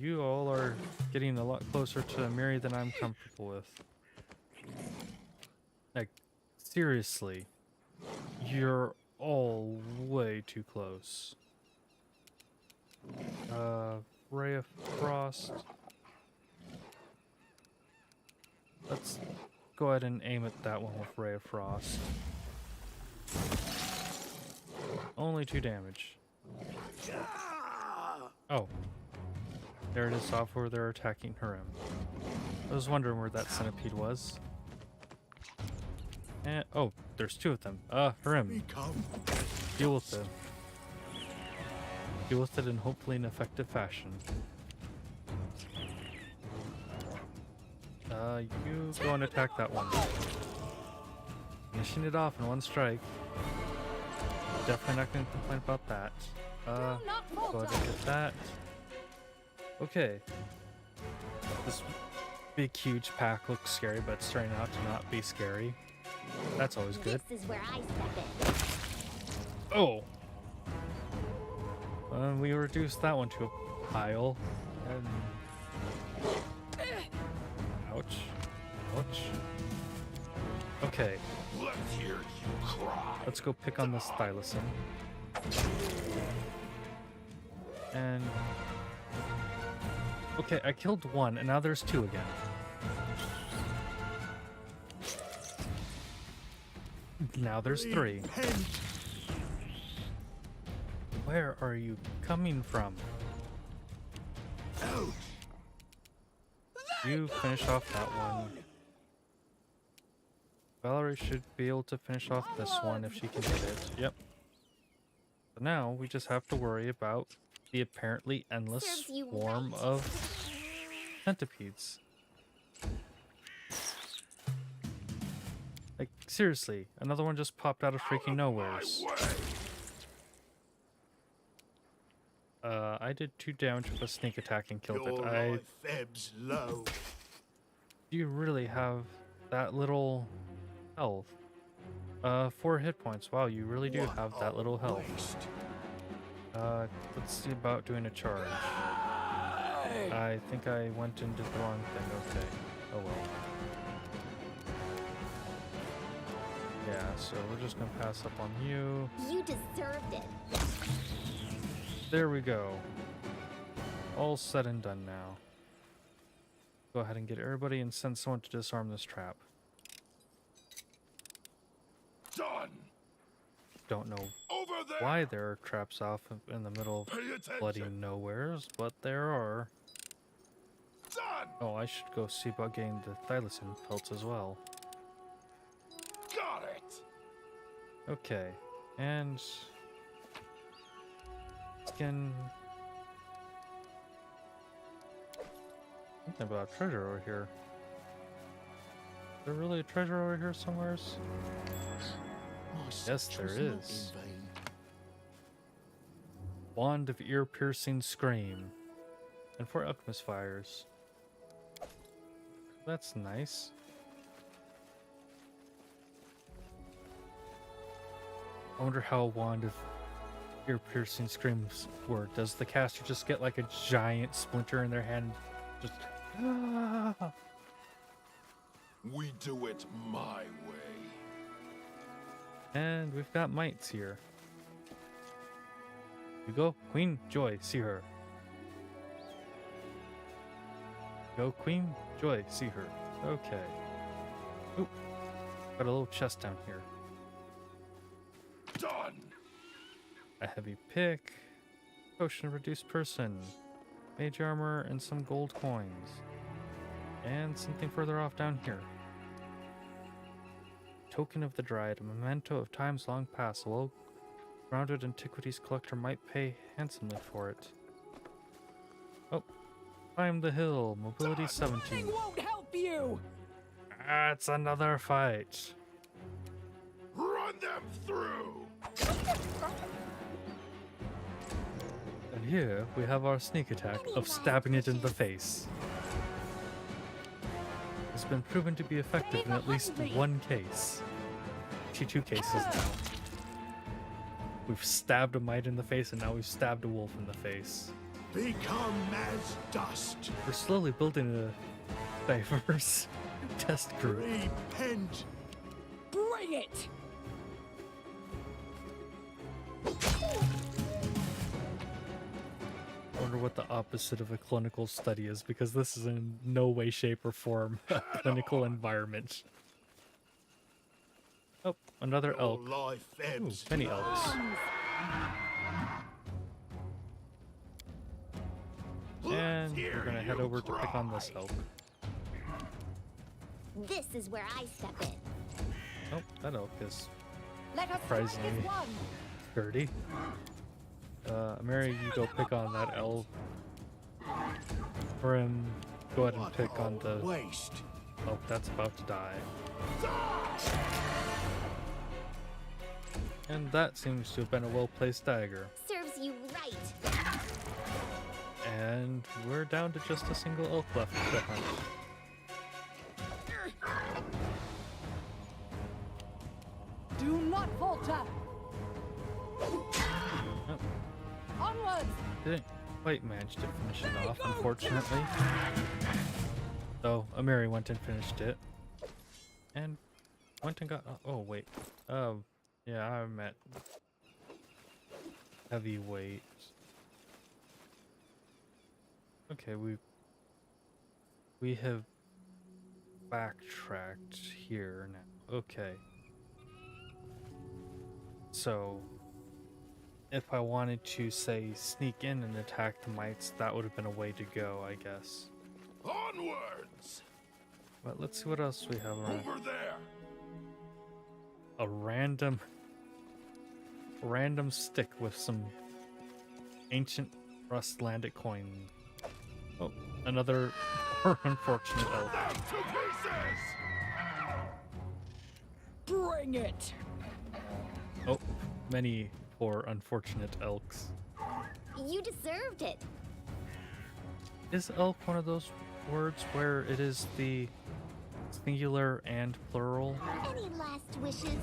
You all are getting a lot closer to Amiri than I'm comfortable with. Like, seriously, you're all way too close. Ray of Frost. Let's go ahead and aim at that one with Ray of Frost. Only 2 damage. Oh. There it is off where they're attacking Harim. I was wondering where that centipede was. And, oh, there's 2 of them. Harim, Become deal with them. Deal with it in hopefully an effective fashion. You go and attack that one. Finishing it off in 1 strike. Definitely not going to complain about that. Do not Go falter. ahead and get that. Okay. This big, huge pack looks scary, but it's turning out to not be scary. That's always good. This is where I step in. Oh! We reduced that one to a pile. And... Ouch. Ouch. Okay. Let's hear you cry. Let's go pick on this thylacine. And... Okay, I killed 1, and now there's 2 again. Now there's 3. Repent. Where are you coming from? Out. You finish off that one. Valerie should be able to finish off this one if she can hit it. Yep. So now we just have to worry about the apparently endless Serves you swarm right. of centipedes. Like, seriously, another one just popped out of freaking nowheres. I did 2 damage with a sneak attack and killed Your it. life ebbs low. Do you really have that little health? 4 hit points. Wow, you really do What have that a little health. waste. Let's see about doing a charge. I think I went and did the wrong thing. Okay. Oh well. Yeah, so we're just gonna pass up on you. You deserved it. There we go. All said and done now. Go ahead and get everybody and send someone to disarm this trap. Done. Don't know Over there. why there are traps off in the middle of Pay attention. bloody nowheres, but there are. Done. Oh, I should go see about getting the thylacine pelts as well. Okay, and skin. Something about treasure over here. Is there really a treasure over here somewhere? My Yes, search there was not is. in vain. Wand of ear-piercing scream, and 4 alchemist fires. That's nice. I wonder how a wand of ear-piercing screams work. Does the caster just get like a giant splinter in their hand? Just ah! We do it my way. And we've got mites here. You go, Queen Joy, see her. Go, Queen Joy, see her. Okay. Oop. Got a little chest down here. Done. A heavy pick, potion of reduced person, mage armor, and some gold coins. And something further off down here. Token of the Dryad, a memento of times long past. A well-grounded antiquities collector might pay handsomely for it. Oh, climb the hill, mobility 17. Won't help you. Ah, it's another fight. Run them through. And here we have our sneak attack of stabbing it in the face. It's been proven to be effective in at least one case. Actually, 2 cases now. We've stabbed a mite in the face, and now we've stabbed a wolf in the face. Become as dust. We're slowly building a diverse test group. Repent. Bring it. I wonder what the opposite of a clinical study is, because this is in no way, shape, or form a clinical environment. Oh, another Your elk. life Ooh, ebbs. many elks. And we're gonna head over to pick on this elk. This is where I step in. Oh, that elk is Let us strike Surprisingly. as one. sturdy. Mary, you go pick on that elk. Or go ahead and What pick on a the waste. elk that's about to die. And that seems to have been a well-placed dagger. Serves you right. And we're down to just a single elk left to hunt. Do not falter. Oh, Onwards. didn't quite manage to finish it off, unfortunately. Though Amiri went and finished it. And went and got... oh, wait. Yeah, I meant heavyweight. Okay, we have backtracked here now. Okay. So, if I wanted to, say, sneak in and attack the mites, that would have been a way to go, I guess. Onwards. But let's see what else we have around. Over there. A random stick with some ancient rust-landed coin. Oh, another unfortunate elk. Them to pieces. Bring it. Oh, many poor unfortunate elks. You deserved it. Is elk one of those words where it is the singular and plural? Any last wishes?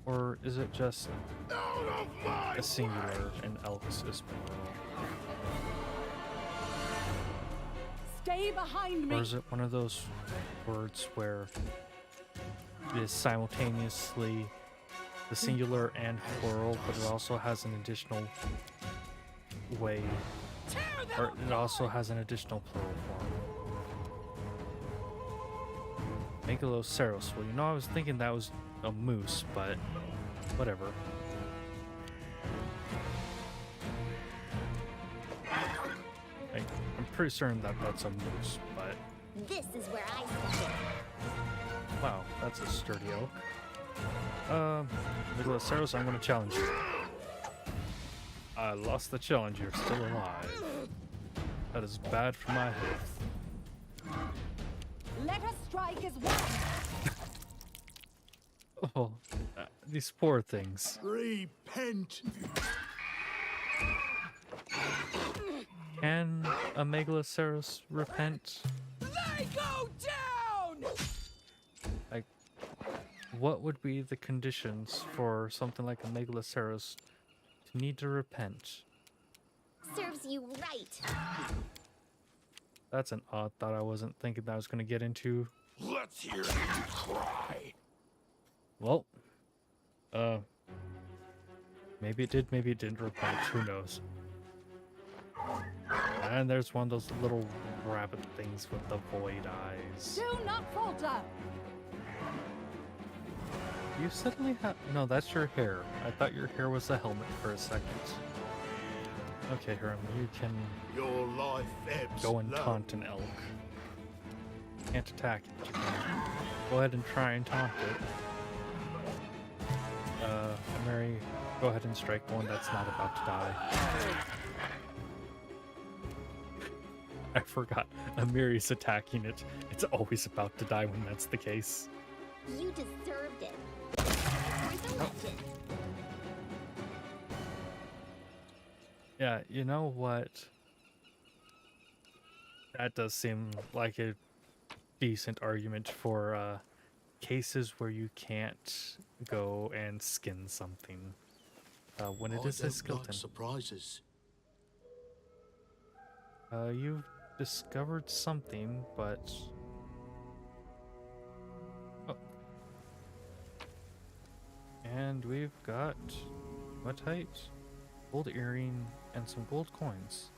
Or is it just Out of my a singular and elks is plural? Stay behind me. Or is it one of those words where it is simultaneously the singular and plural, but it also has an additional way, or it also has an additional plural form? Megaloceros. Well, you know, I was thinking that was a moose, but whatever. I'm pretty certain that that's a moose, but This is where I step in. wow, that's a sturdy elk. Megaloceros, I'm gonna challenge you. I lost the challenge, you're still alive. That is bad for my health. Let us strike as one. Oh, these poor things. Repent. Can a Megaloceros repent? They go down! Like, what would be the conditions for something like a Megaloceros to need to repent? Serves you right. That's an odd thought I wasn't thinking that I was going to get into. Let's hear you cry. Well, maybe it did, maybe it didn't repent. Who knows? And there's one of those little rabbit things with the void eyes. Do not falter. You suddenly have... No, that's your hair. I thought your hair was a helmet for a second. Okay, Hiram, you can Your life ebbs go and low. taunt an elk. Can't attack it, but you can go ahead and try and taunt it. Mary, go ahead and strike one that's not about to die. I forgot. Amiri's attacking it. It's always about to die when that's the case. You deserved it. You're the legend. Yeah, you know what? That does seem like a decent argument for cases where you can't go and skin something. When it I is a don't skeleton. like surprises. You've discovered something, but... Oh. And we've got... Hematite, gold earring, and some gold coins.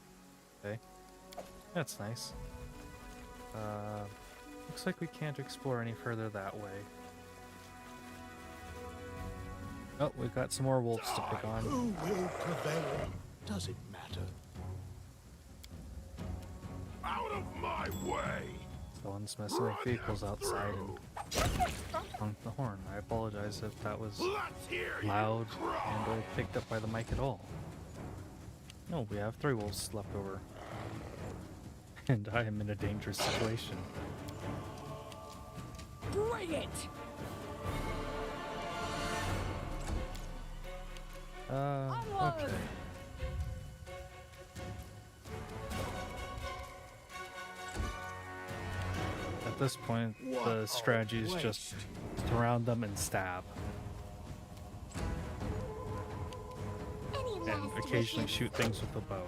Okay. That's nice. Looks like we can't explore any further that way. Oh, we've got some more wolves to pick on. Who will prevail? Does it matter? Out of my way! Someone's messing with vehicles outside and honked the horn. I apologize if that was Let's hear loud you cry. and or picked up by the mic at all. No, we have 3 wolves left over. And I am in a dangerous situation. Bring it! Okay. At this point, What the a strategy is just waste. surround them and stab. Any And last occasionally wishes? shoot things with a bow.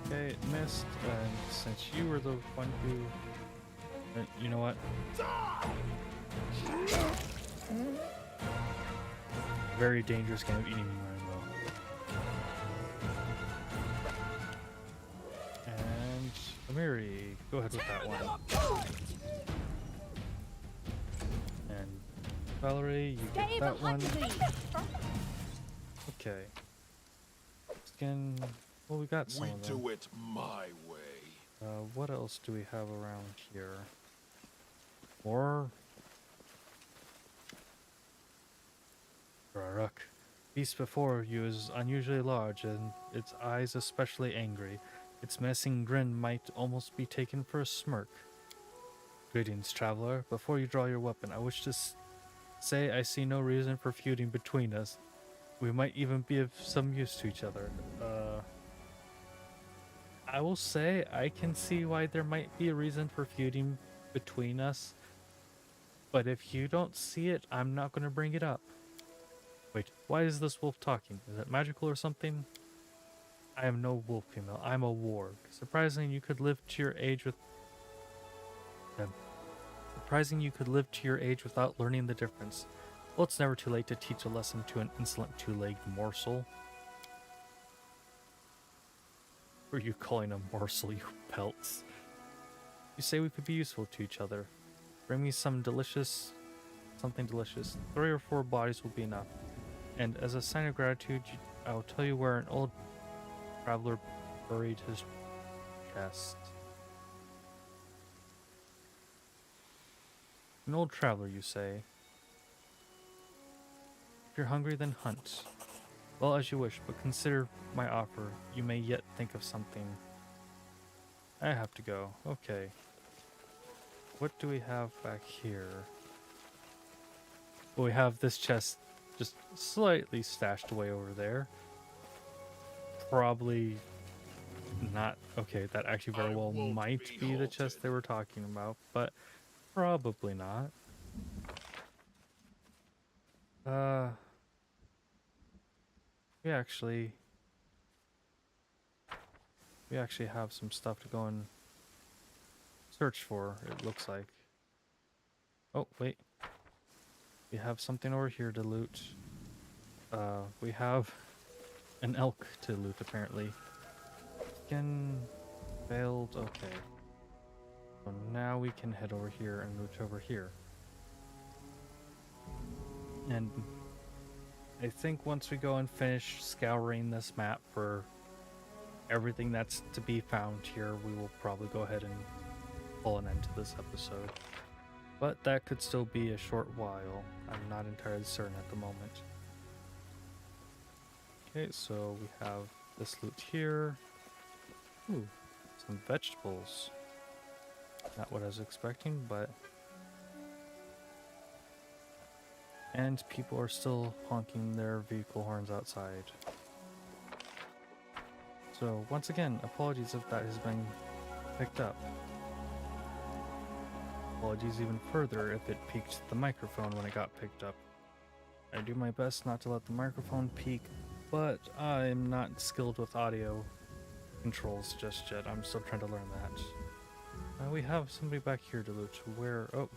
Okay, it missed, and since you were the one who... you know what? Very dangerous game of eating rainbow. And Amiri, go ahead with that one. And Valerie, you Stay get that one. behind me. Okay. Skin. Well, we got some We of them. do it my way. What else do we have around here? More. Raruk. Beast before you is unusually large, and its eyes especially angry. Its menacing grin might almost be taken for a smirk. Greetings, traveler. Before you draw your weapon, I wish to say I see no reason for feuding between us. We might even be of some use to each other. I will say I can see why there might be a reason for feuding between us. But if you don't see it, I'm not going to bring it up. Wait, why is this wolf talking? Is it magical or something? I am no wolf female. I'm a warg. Surprising you could live to your age with... Surprising you could live to your age without learning the difference. Well, it's never too late to teach a lesson to an insolent two-legged morsel. What are you calling a morsel, you pelts? You say we could be useful to each other. Bring me something delicious. 3 or 4 bodies will be enough. And as a sign of gratitude, I will tell you where an old traveler buried his chest. An old traveler, you say? If you're hungry, then hunt. Well, as you wish, but consider my offer. You may yet think of something. I have to go. Okay. What do we have back here? Well, we have this chest just slightly stashed away over there. Probably not. Okay, that actually very well might be the chest they were talking about, but probably not. We actually have some stuff to go and search for, it looks like. Oh, wait. We have something over here to loot. We have an elk to loot, apparently. Skin failed, okay. So now we can head over here and loot over here. And I think once we go and finish scouring this map for everything that's to be found here, we will probably go ahead and pull an end to this episode. But that could still be a short while. I'm not entirely certain at the moment. Okay, so we have this loot here. Ooh, some vegetables. Not what I was expecting, but... And people are still honking their vehicle horns outside. So, once again, apologies if that has been picked up. Apologies even further if it peaked the microphone when it got picked up. I do my best not to let the microphone peak, but I'm not skilled with audio controls just yet. I'm still trying to learn that. We have somebody back here to loot. Where? Oh.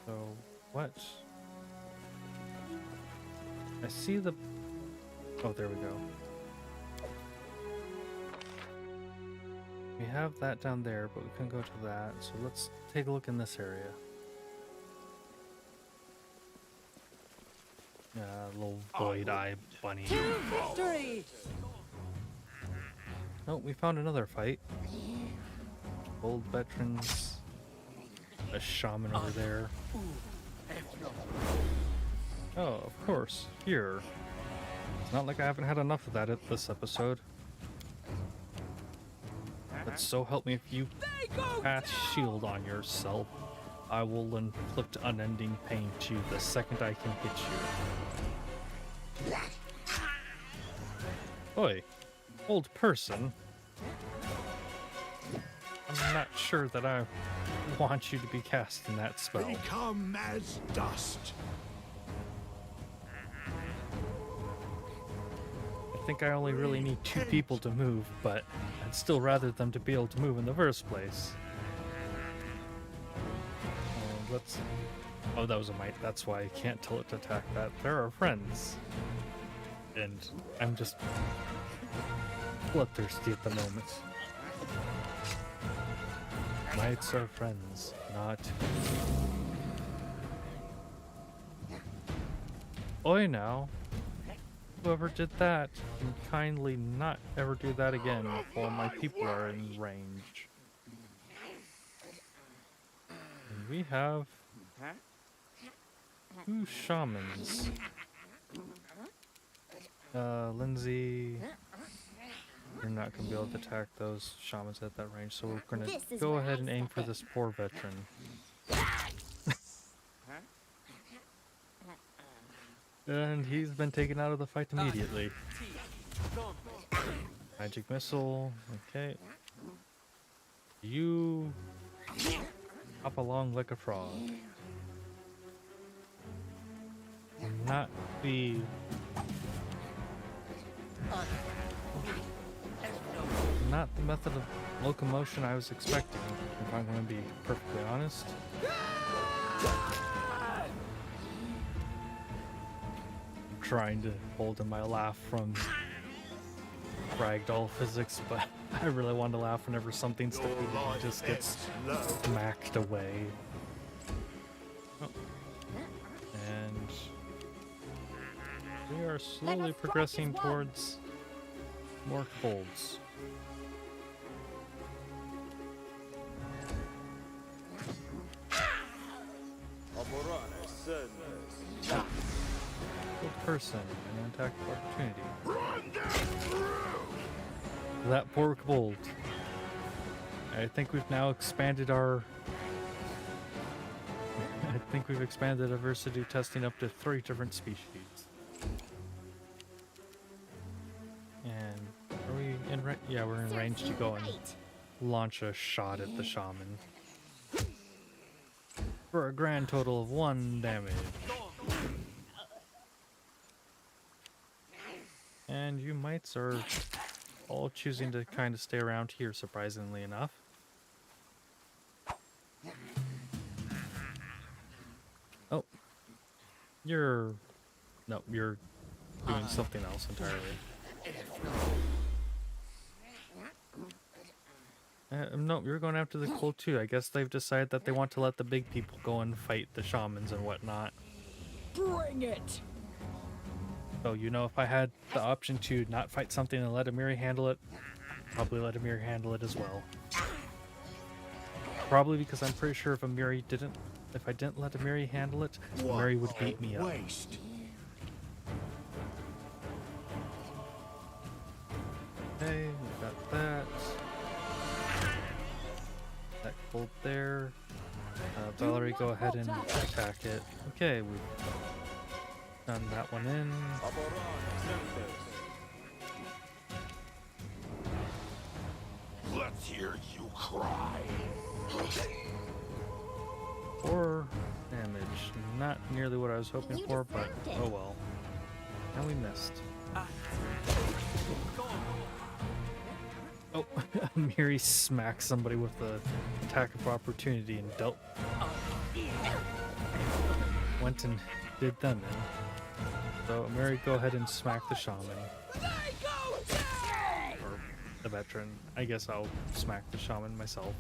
So, what? I see the... Oh, there we go. We have that down there, but we couldn't go to that, so let's take a look in this area. Little void eye bunny. Victory! Oh, we found another fight. Old veterans. A shaman over there. Oh, of course. Here. It's not like I haven't had enough of that at this episode. But so help me if you cast shield on yourself, I will inflict unending pain to you the second I can hit you. Oi, old person. I'm not sure that I want you to be casting that spell. Become as dust. I think I only really need 2 people to move, but I'd still rather them to be able to move in the first place. Let's... Oh, that was a mite. That's why I can't tell it to attack that. There are friends. And I'm just bloodthirsty at the moment. Mites are friends, not... Oi now. Whoever did that can kindly not ever do that again while my people are in range. And we have 2 shamans. Lindsay, you're not going to be able to attack those shamans at that range, so we're going to go ahead and aim for this poor veteran. And he's been taken out of the fight immediately. Magic missile, okay. You hop along like a frog. Not the... Not the method of locomotion I was expecting, if I'm going to be perfectly honest. Trying to hold in my laugh from ragdoll physics, but I really want to laugh whenever something stupid just gets smacked away. Oh. And we are slowly progressing towards more folds. Killed person, an attack of opportunity. That poor bolt. I think we've now expanded our... I think we've expanded diversity testing up to 3 different species. And are we in range? Yeah, we're in range to go and launch a shot at the shaman. For a grand total of 1 damage. And you mites are all choosing to kind of stay around here, surprisingly enough. Oh. You're... No, you're doing something else entirely. No, you're going after the cold too. I guess they've decided that they want to let the big people go and fight the shamans and whatnot. Bring it! So, you know, if I had the option to not fight something and let Amiri handle it, probably let Amiri handle it as well. Probably because I'm pretty sure if I didn't let Amiri handle it, Amiri would beat me up. Waste. Okay, we got that. That cold there. Valerie, go ahead and attack it. Okay, we've done that one in. Let's hear you cry. 4 damage. Not nearly what I was hoping You for, but deserved it. oh well. And we missed. Oh, Miri smacked somebody with the attack of opportunity and dealt. Went and did them in. So, Miri, go ahead and smack the shaman. They go down! Or the veteran. I guess I'll smack the shaman myself.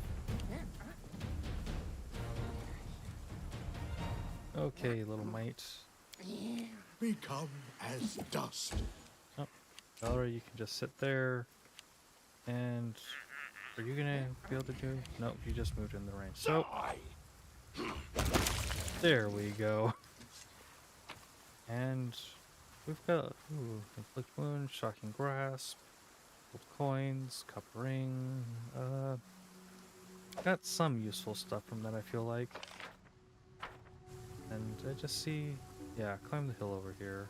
Okay, little mate. Become as dust. Oh, Valerie, you can just sit there. And are you gonna be able to do? Nope, you just moved in the range. So there we go. And we've got inflict wound, shocking grasp, gold coins, copper ring. Got some useful stuff from that, I feel like. And I just see, yeah, climb the hill over here.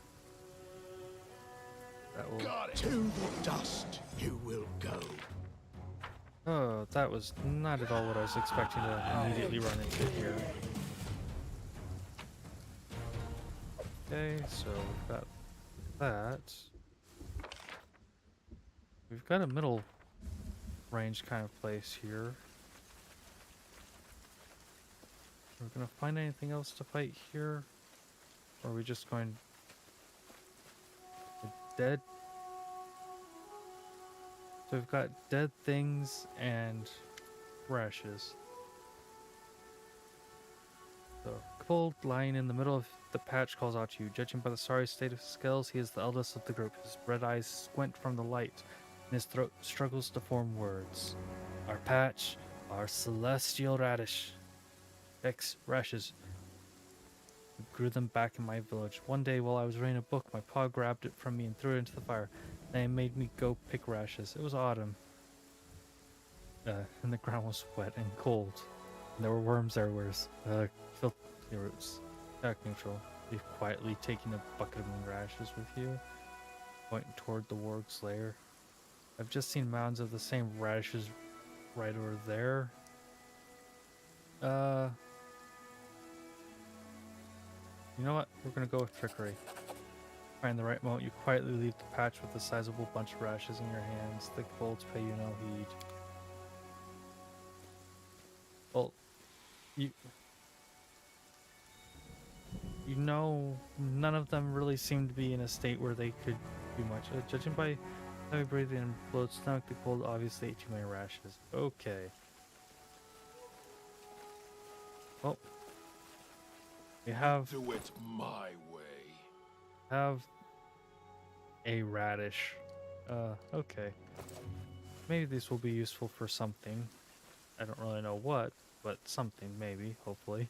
That will. Got it. To the dust you will go. Oh, that was not at all what I was expecting to immediately run into here. Okay, so we've got that. We've got a middle range kind of place here. Are we gonna find anything else to fight here? Or are we just going... dead? So we've got dead things and rashes. So, Cold, lying in the middle of the patch, calls out to you. Judging by the sorry state of his scales, he is the eldest of the group. His red eyes squint from the light, and his throat struggles to form words. Our patch, our celestial radish. Rashes. We grew them back in my village. One day while I was reading a book, my paw grabbed it from me and threw it into the fire. Then it made me go pick rashes. It was autumn. And the ground was wet and cold. And there were worms everywhere. Filthy roots. Attack neutral. Leave quietly, taking a bucket of rashes with you. Pointing toward the warg's lair. I've just seen mounds of the same radishes right over there. You know what? We're gonna go with trickery. Find the right moment, you quietly leave the patch with a sizable bunch of rashes in your hands. Thick bolts pay you no heed. Well, you know, none of them really seem to be in a state where they could do much. Judging by heavy breathing and bloated stomach, the cold obviously ate too many rashes. Okay. Well, we have Do it my way. a radish. Okay. Maybe these will be useful for something. I don't really know what, but something maybe, hopefully.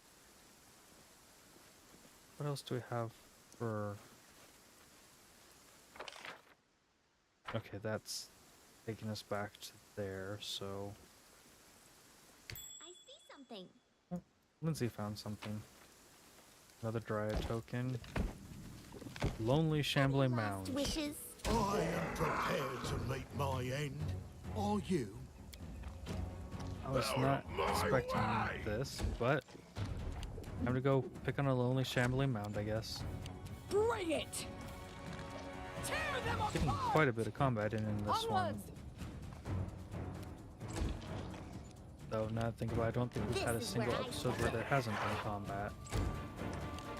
what else do we have for... Okay, that's taking us back to there, so... I see something. Oh, Lindsay found something. Another Dryad token. Lonely Shambling Last Mound. wishes. I am prepared to meet my end. Are you? I was not expecting this, but... Time to go pick on a Lonely Shambling Mound, I guess. Bring it! Tear them Getting apart! quite a bit of combat in this one. Onwards! Though now that I think about it, I don't think we've This had a is single where I episode where there hasn't been combat.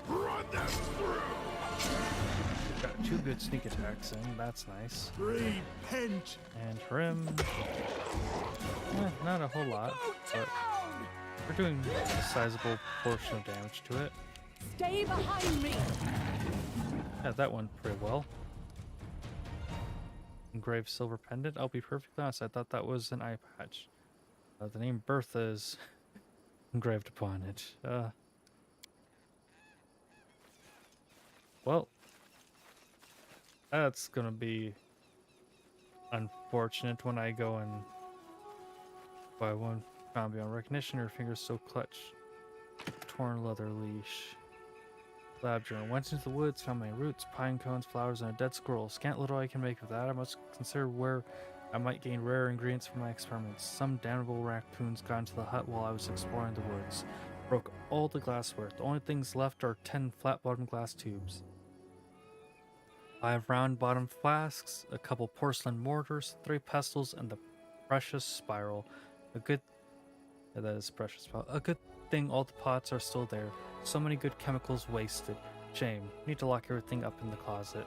Run them through! Got 2 good sneak attacks in, that's nice. Repent! And Hrim, not a whole lot, Go but down! we're doing a sizable portion of damage to it. Stay behind me! Yeah, that went pretty well. Engraved silver pendant. I'll be perfectly honest, I thought that was an eye patch. The name Bertha is engraved upon it. Well, that's gonna be unfortunate when I go and buy one found beyond recognition. Her fingers so clutched. Torn leather leash. Lab journal. Went into the woods, found my roots, pine cones, flowers, and a dead squirrel. Scant little I can make of that. I must consider where I might gain rare ingredients for my experiments. Some damnable raccoons got into the hut while I was exploring the woods. Broke all the glassware. The only things left are 10 flat-bottomed glass tubes. 5 round-bottomed flasks, a couple porcelain mortars, 3 pestles, and the precious spiral. That is precious spiral. A good thing all the pots are still there. So many good chemicals wasted. Shame. Need to lock everything up in the closet.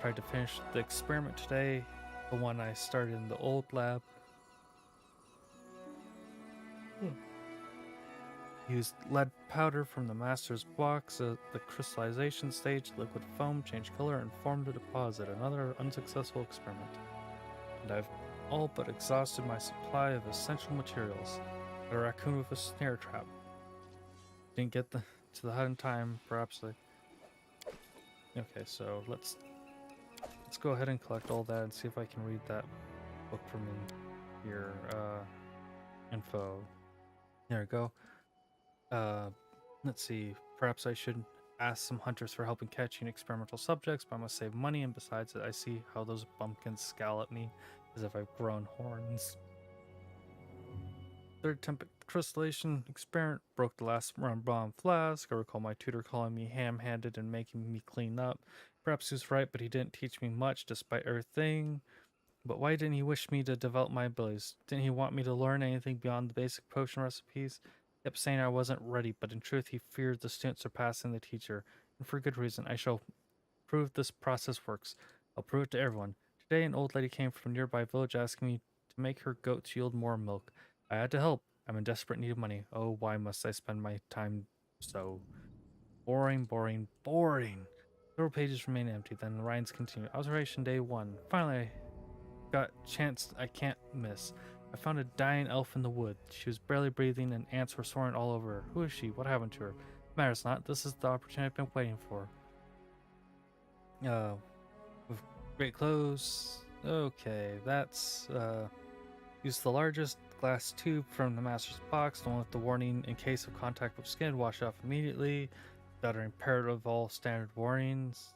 Tried to finish the experiment today, the one I started in the old lab. Used lead powder from the master's box at the crystallization stage, liquid foam, changed color, and formed a deposit. Another unsuccessful experiment. And I've all but exhausted my supply of essential materials. Got a raccoon with a snare trap. Didn't get to the hut in time, perhaps Okay, so let's go ahead and collect all that and see if I can read that book from in here. Info. There we go. Let's see. Perhaps I should ask some hunters for help in catching experimental subjects, but I must save money, and besides it, I see how those bumpkins scowl at me as if I've grown horns. Third attempt at crystallization experiment broke the last round bomb flask. I recall my tutor calling me ham-handed and making me clean up. Perhaps he was right, but he didn't teach me much despite everything. But why didn't he wish me to develop my abilities? Didn't he want me to learn anything beyond the basic potion recipes? He kept saying I wasn't ready, but in truth he feared the student surpassing the teacher. And for good reason. I shall prove this process works. I'll prove it to everyone. Today an old lady came from a nearby village asking me to make her goats yield more milk. I had to help. I'm in desperate need of money. Oh, why must I spend my time so? Boring, boring, boring. Several pages remain empty, then the lines continue. Observation day 1. Finally, I got a chance I can't miss. I found a dying elf in the wood. She was barely breathing and ants were soaring all over her. Who is she? What happened to her? Matters not. This is the opportunity I've been waiting for. With great clothes. Okay, that's, use the largest glass tube from the master's box, the one with the warning in case of contact with skin, wash off immediately. That are imperative of all standard warnings.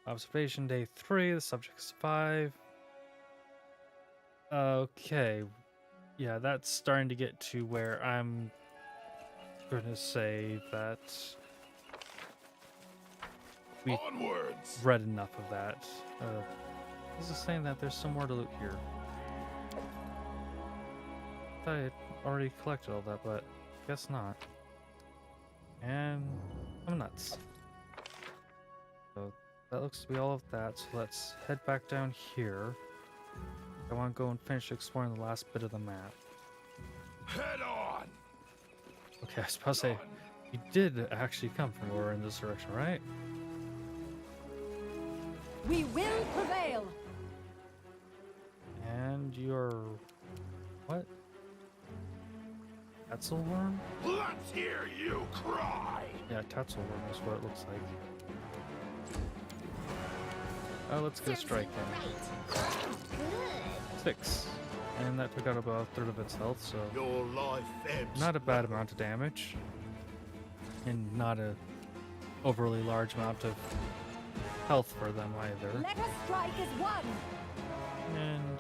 Observation day 3, the subject is 5. Okay. Yeah, that's starting to get to where I'm gonna say that we Onwards! read enough of that. This is saying that there's some more to loot here. I thought I had already collected all that, but guess not. And I'm nuts. So that looks to be all of that, so let's head back down here. I want to go and finish exploring the last bit of the map. Head on! Okay, I was supposed to say, you did actually come from over in this direction, right? We will prevail! And you're... what? Tatzelworm? Let's hear you cry! Yeah, Tatzelworm is what it looks like. Let's get a Serves strike you in. right. Good. 6. And that took out about a third of its health, so Your life ebbs. not a bad amount of damage. And not a overly large amount of health for them either. Let us strike as one. And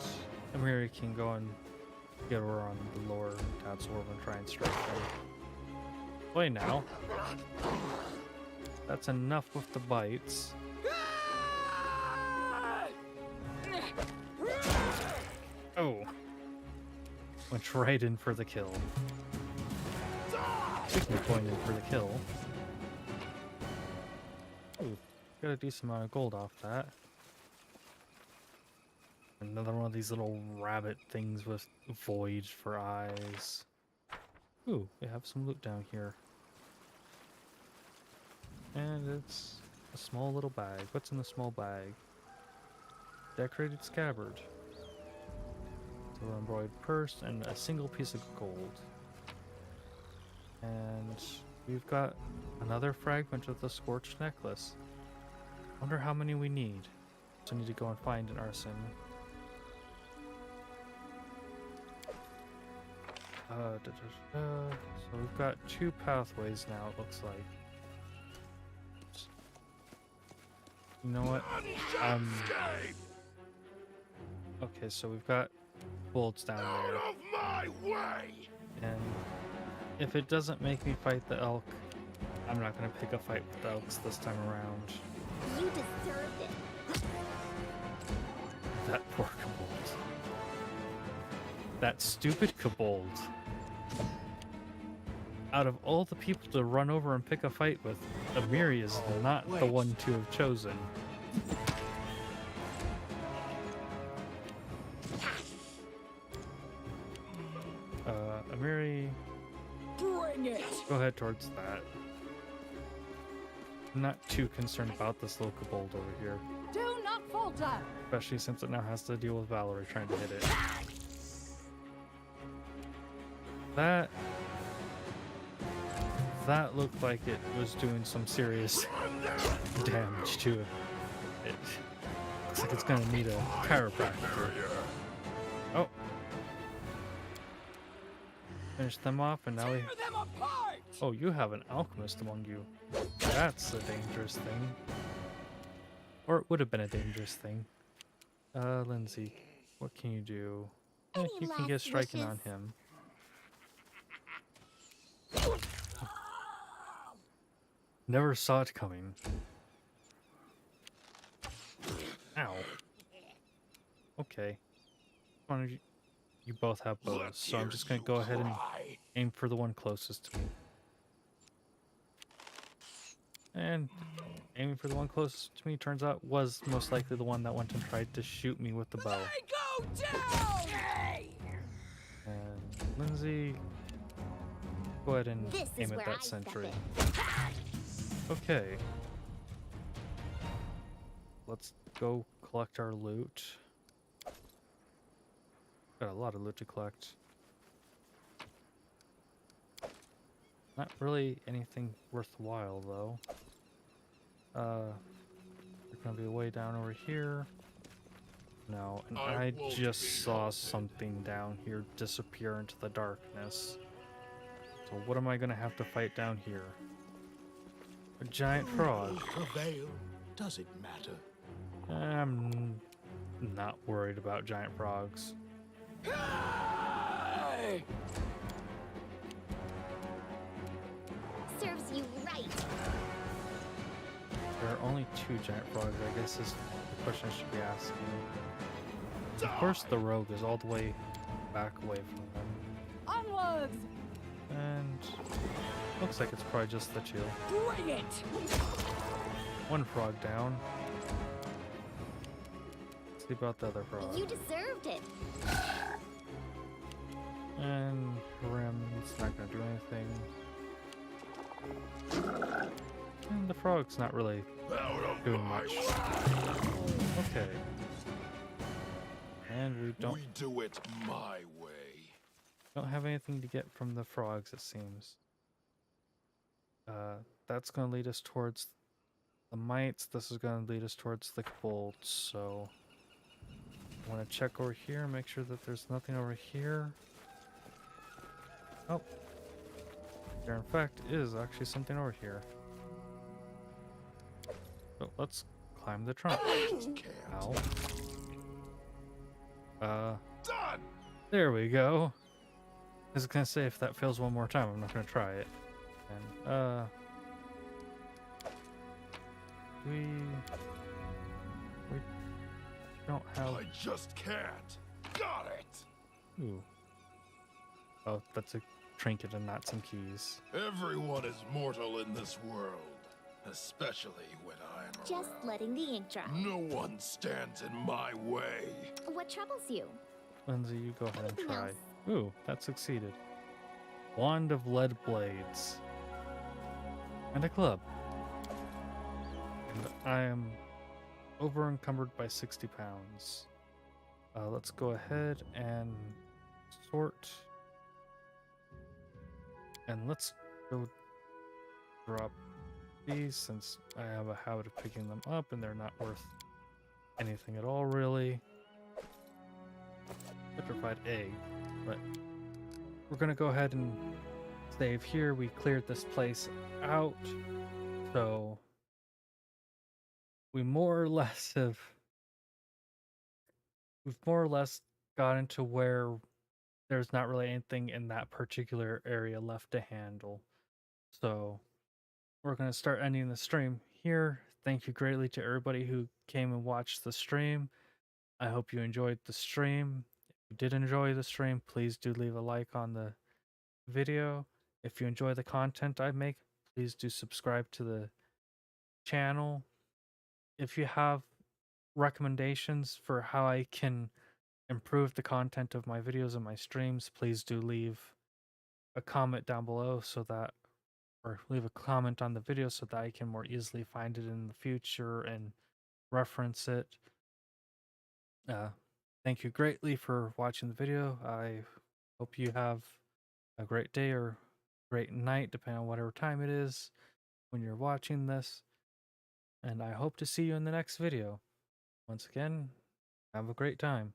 Amiri can go and get over on the lower Tatzelworm and try and strike them. Wait now. That's enough with the bites. Oh. Went right in for the kill. Speaking of going in for the kill. Oh, got a decent amount of gold off that. Another one of these little rabbit things with void for eyes. Ooh, we have some loot down here. And it's a small little bag. What's in the small bag? Decorated scabbard. Silver embroidered purse and a single piece of gold. And we've got another fragment of the scorched necklace. Wonder how many we need. So I need to go and find an arson. So we've got 2 pathways now, it looks like. You know what? Okay, so we've got bolts down there. Out of my way! And if it doesn't make me fight the elk, I'm not going to pick a fight with the elks this time around. You deserved it. That poor kobold. That stupid kobold. Out of all the people to run over and pick a fight with, Amiri is not the one to have chosen. Amiri, Bring it. go ahead towards that. I'm not too concerned about this little kobold over here, Do not falter. especially since it now has to deal with Valerie trying to hit it. That looked like it was doing some serious damage to it. It looks like it's gonna need a chiropractor. Oh. Finish them off and now we... Tear them apart. Oh, you have an alchemist among you. That's a dangerous thing. Or it would have been a dangerous thing. Lindsay, what can you do? Any You can get last striking on wishes? him. Never saw it coming. Ow. Okay. Why don't you both have bows, so I'm just gonna go ahead and aim for the one closest to me. And aiming for the one closest to me turns out was most likely the one that went and tried to shoot me with the bow. I go down. And Lindsay, go ahead and This is aim at where that I step sentry. in. Okay. Let's go collect our loot. Got a lot of loot to collect. Not really anything worthwhile though. There's gonna be a way down over here. No, and I just saw something down here disappear into the darkness. So what am I gonna have to fight down here? A giant frog. Prevail. Does it matter? I'm not worried about giant frogs. Serves you right. There are only 2 giant frogs, I guess is the question I should be asking. Of course the rogue is all the way back away from them. Onwards. And looks like it's probably just the 2. Bring it. 1 frog down. Let's see about the other frog. You deserved it. And Rim's not gonna do anything. And the frog's not really doing much. Okay. And we don't... We do it my way. Don't have anything to get from the frogs, it seems. That's going to lead us towards the mites. This is going to lead us towards the bolts, so I want to check over here, make sure that there's nothing over here. Oh, there in fact is actually something over here. So let's climb the trunk. Ow. Done! There we go. I was gonna say if that fails one more time, I'm not gonna try it. And we don't have. I just can't. Got it! Ooh. Oh, that's a trinket and not some keys. Everyone is mortal in this world, especially when I'm Just around. letting the ink dry. No one stands in my way. What troubles you? Lindsay, you go ahead and Anything try. else? Ooh, that succeeded. Wand of lead blades. And a club. And I am over encumbered by 60 pounds. Let's go ahead and sort. And let's go drop these since I have a habit of picking them up and they're not worth anything at all, really. Petrified egg, but we're gonna go ahead and save here. We cleared this place out, so we've more or less gotten to where there's not really anything in that particular area left to handle. So we're going to start ending the stream here. Thank you greatly to everybody who came and watched the stream. I hope you enjoyed the stream. If you did enjoy the stream, please do leave a like on the video. If you enjoy the content I make, please do subscribe to the channel. If you have recommendations for how I can improve the content of my videos and my streams, please do leave a comment down below so that, or leave a comment on the video so that I can more easily find it in the future and reference it. Thank you greatly for watching the video. I hope you have a great day or great night, depending on whatever time it is when you're watching this. And I hope to see you in the next video. Once again, have a great time.